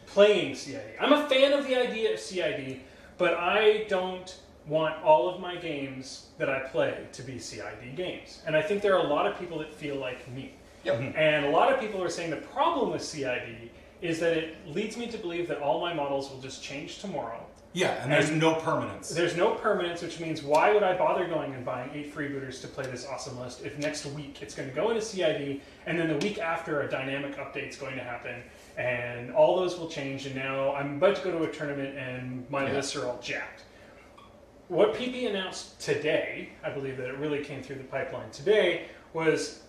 playing CID. I'm a fan of the idea of CID, but I don't want all of my games that I play to be CID games. And I think there are a lot of people that feel like me. Yep. And a lot of people are saying the problem with CID is that it leads me to believe that all my models will just change tomorrow. Yeah, and there's no permanence. There's no permanence, which means why would I bother going and buying 8 freebooters to play this awesome list if next week it's going to go into CID and then the week after a dynamic update's going to happen and all those will change and now I'm about to go to a tournament and my lists are all jacked. What PP announced today, I believe that it really came through the pipeline today, was,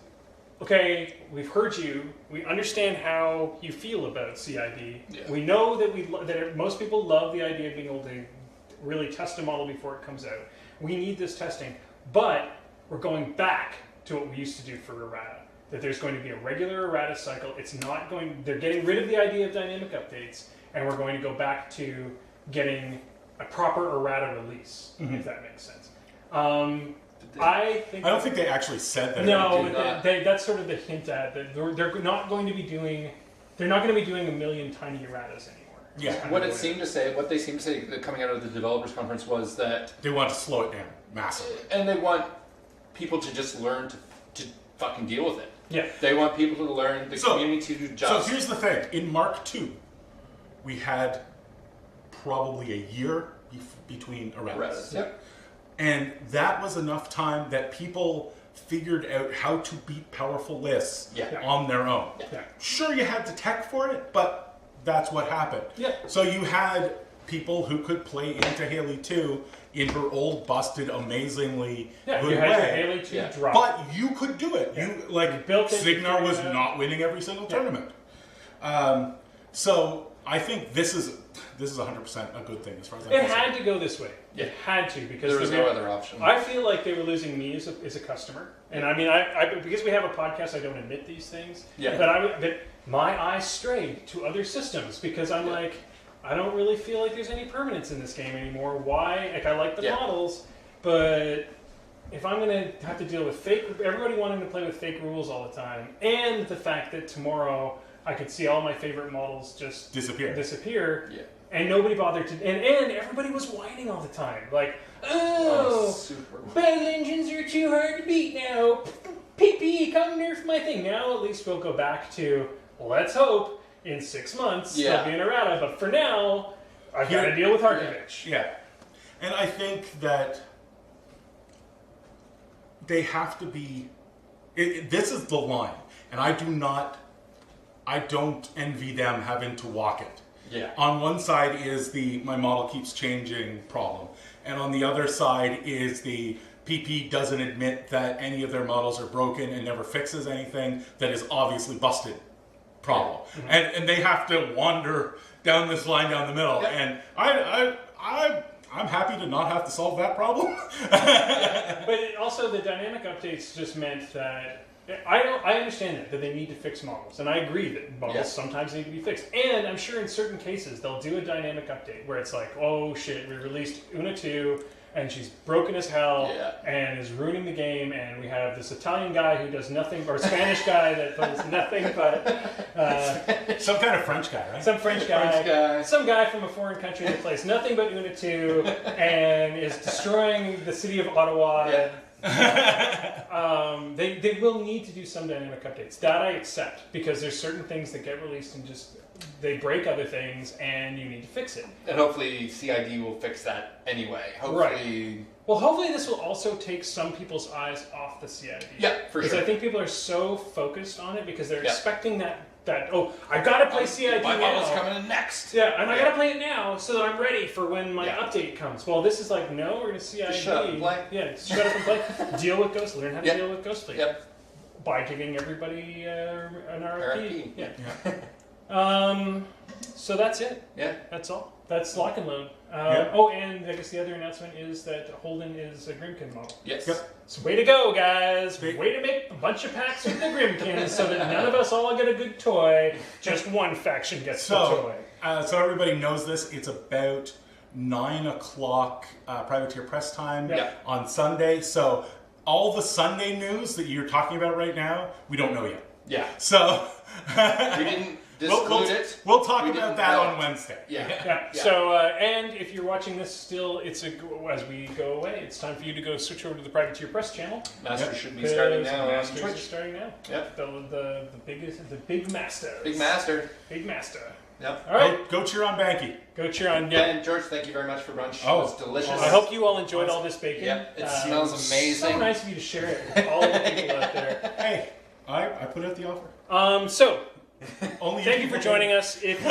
okay, we've heard you, we understand how you feel about CID, we know that most people love the idea of being able to really test a model before it comes out, we need this testing, but we're going back to what we used to do for errata, that there's going to be a regular errata cycle, they're getting rid of the idea of dynamic updates, and we're going to go back to getting a proper errata release, if that makes sense. I don't think they actually said that. No, but that's sort of the hint at that they're not going to be doing. They're not going to be doing a million tiny erratas anymore. Yeah. What they seemed to say coming out of the developers conference was that they want to slow it down massively, and they want people to just learn to fucking deal with it. Yeah. They want people to learn the community to adjust. So here's the thing: in Mark II, we had probably a year between erratas. Yep. And that was enough time that people figured out how to beat powerful lists on their own. Yeah. Sure, you had the tech for it, but that's what happened. Yeah. So you had people who could play into Haley 2 in her old, busted, amazingly good you had way. Haley 2 drop. But you could do it. Yeah. You like built it, Signar was figured it out. not winning every single tournament. So I think this is 100% a good thing as far as I'm It concerned. had to go this way. It had to because there was no other option. I feel like they were losing me as a customer, and I mean, I because we have a podcast, I don't admit these things. Yeah. But my eyes strayed to other systems because I'm like, I don't really feel like there's any permanence in this game anymore. Why? Like I like the models, but if I'm going to have to deal with everybody wanting to play with fake rules all the time, and the fact that tomorrow I could see all my favorite models just disappear. Yeah. And nobody bothered to, and everybody was whining all the time, like, super. battle engines are too hard to beat now. PP, come nerf my thing. Now at least we'll go back to, let's hope in 6 months there'll be an errata, but for now, I've got to deal with Harkovich. Yeah. And I think that they have to be, this is the line, and I don't envy them having to walk it. Yeah. On one side is my model keeps changing problem. And on the other side is PP doesn't admit that any of their models are broken and never fixes anything that is obviously busted problem. And they have to wander down this line down the middle. And I'm happy to not have to solve that problem. But also the dynamic updates just meant that I understand that they need to fix models, and I agree that models sometimes need to be fixed. And I'm sure in certain cases they'll do a dynamic update where it's like, oh shit, we released Una 2 and she's broken as hell and is ruining the game, and we have this Italian guy who does nothing, or Spanish guy that does nothing but some kind of French guy, right? some French guy, some guy from a foreign country that plays nothing but Una 2 and is destroying the city of Ottawa. They will need to do some dynamic updates. That I accept, because there's certain things that get released and just they break other things, and you need to fix it. And hopefully CID will fix that anyway. Hopefully. Well, hopefully this will also take some people's eyes off the CID. Yeah, for Because sure. I think people are so focused on it because they're expecting that oh, I gotta play CID my now. model's coming in next. Yeah, and I gotta play it now so that I'm ready for when my update comes. Well, this is like, no, we're gonna CID. Just shut up and play. Yeah, just shut up and play. Deal with Ghost. Learn how to deal with Ghost Fleet. Yep. By giving everybody an RFP. Yeah. So that's it. Yeah. That's all. That's Lock and Load. Oh, and I guess the other announcement is that Holden is a Grimkin model. Yes. So way to go, guys. Way to make a bunch of packs with the Grimkins so that none of us all get a good toy. Just one faction gets the toy. So everybody knows this. It's about 9 o'clock Privateer press time on Sunday. So all the Sunday news that you're talking about right now, we don't know yet. Yeah. So we didn't disclude it. We'll talk about that on Wednesday. Yeah. So, and if you're watching this still, as we go away, it's time for you to go switch over to the Privateer Press channel. Masters should be starting now on Masters Twitch. are starting now. Yep. The big Masters. Big Master. Big Master. Yep. All right. Go cheer on Banky. Go cheer on. Yeah. And George, thank you very much for brunch. Oh, it was delicious. I hope you all enjoyed all this bacon. Yeah, it smells amazing. So nice of you to share it with all the people out there. Hey, I put out the offer. So. Only Thank you for joining us. If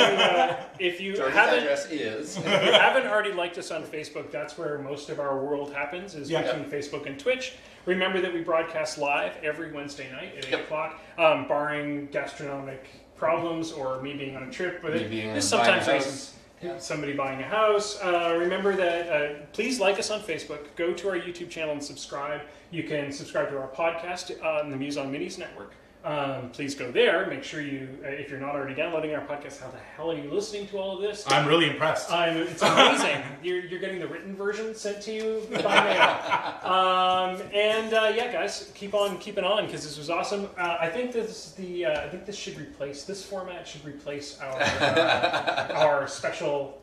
you George's haven't, address is. if you haven't already liked us on Facebook, that's where most of our world happens, is between Facebook and Twitch. Remember that we broadcast live every Wednesday night at 8 o'clock, barring gastronomic problems or me being on a trip. But there's sometimes reasons. Somebody buying a house. Remember that please like us on Facebook. Go to our YouTube channel and subscribe. You can subscribe to our podcast on the Meese on Minis network. Please go there. Make sure you, if you're not already downloading our podcast, how the hell are you listening to all of this? I'm really impressed. It's amazing. You're getting the written version sent to you by mail. Guys, keep on keeping on because this was awesome. I think this format should replace our special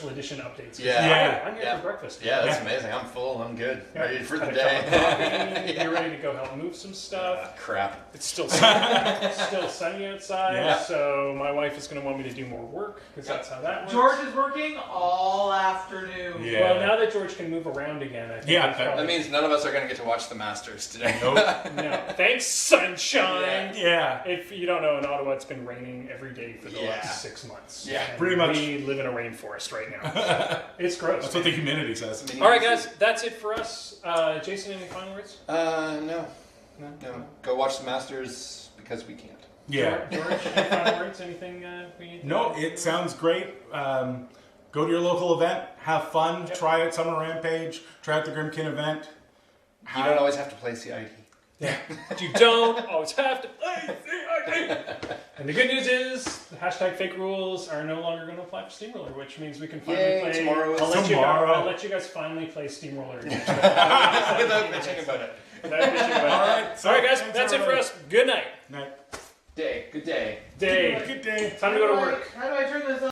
edition updates. I'm here for breakfast. Yeah, that's amazing. I'm full. I'm good. Ready for the Had a day. cup of coffee. You're ready to go help move some stuff. Crap. It's still sunny outside, so my wife is going to want me to do more work because that's how that works. George is working all afternoon. Yeah. Well, now that George can move around again, I think That means none of us are going to get to watch the Masters today. Nope. no. Thanks, sunshine. Yeah. If you don't know, in Ottawa, it's been raining every day for the last 6 months. Yeah. And Pretty much. We live in a rainforest right now. It's gross. That's what the humidity says. All right, guys, that's it for us. Jason, any final words? No. Go watch the Masters because we can't. Yeah. George, any final words? Anything we need to No, it sounds great. Go to your local event, have fun, try out Summer Rampage, try out the Grimkin event. You don't always have to play CID. Yeah. But you don't always have to play CID. And the good news is, the hashtag fake rules are no longer going to apply for Steamroller, which means we can finally play. Tomorrow. I'll let you guys finally play Steamroller again. Without bitching about it. All right, guys, that's it for us. Good night. Night. Day. Good day. Day. Good day. Time to go to work. How do I turn this on?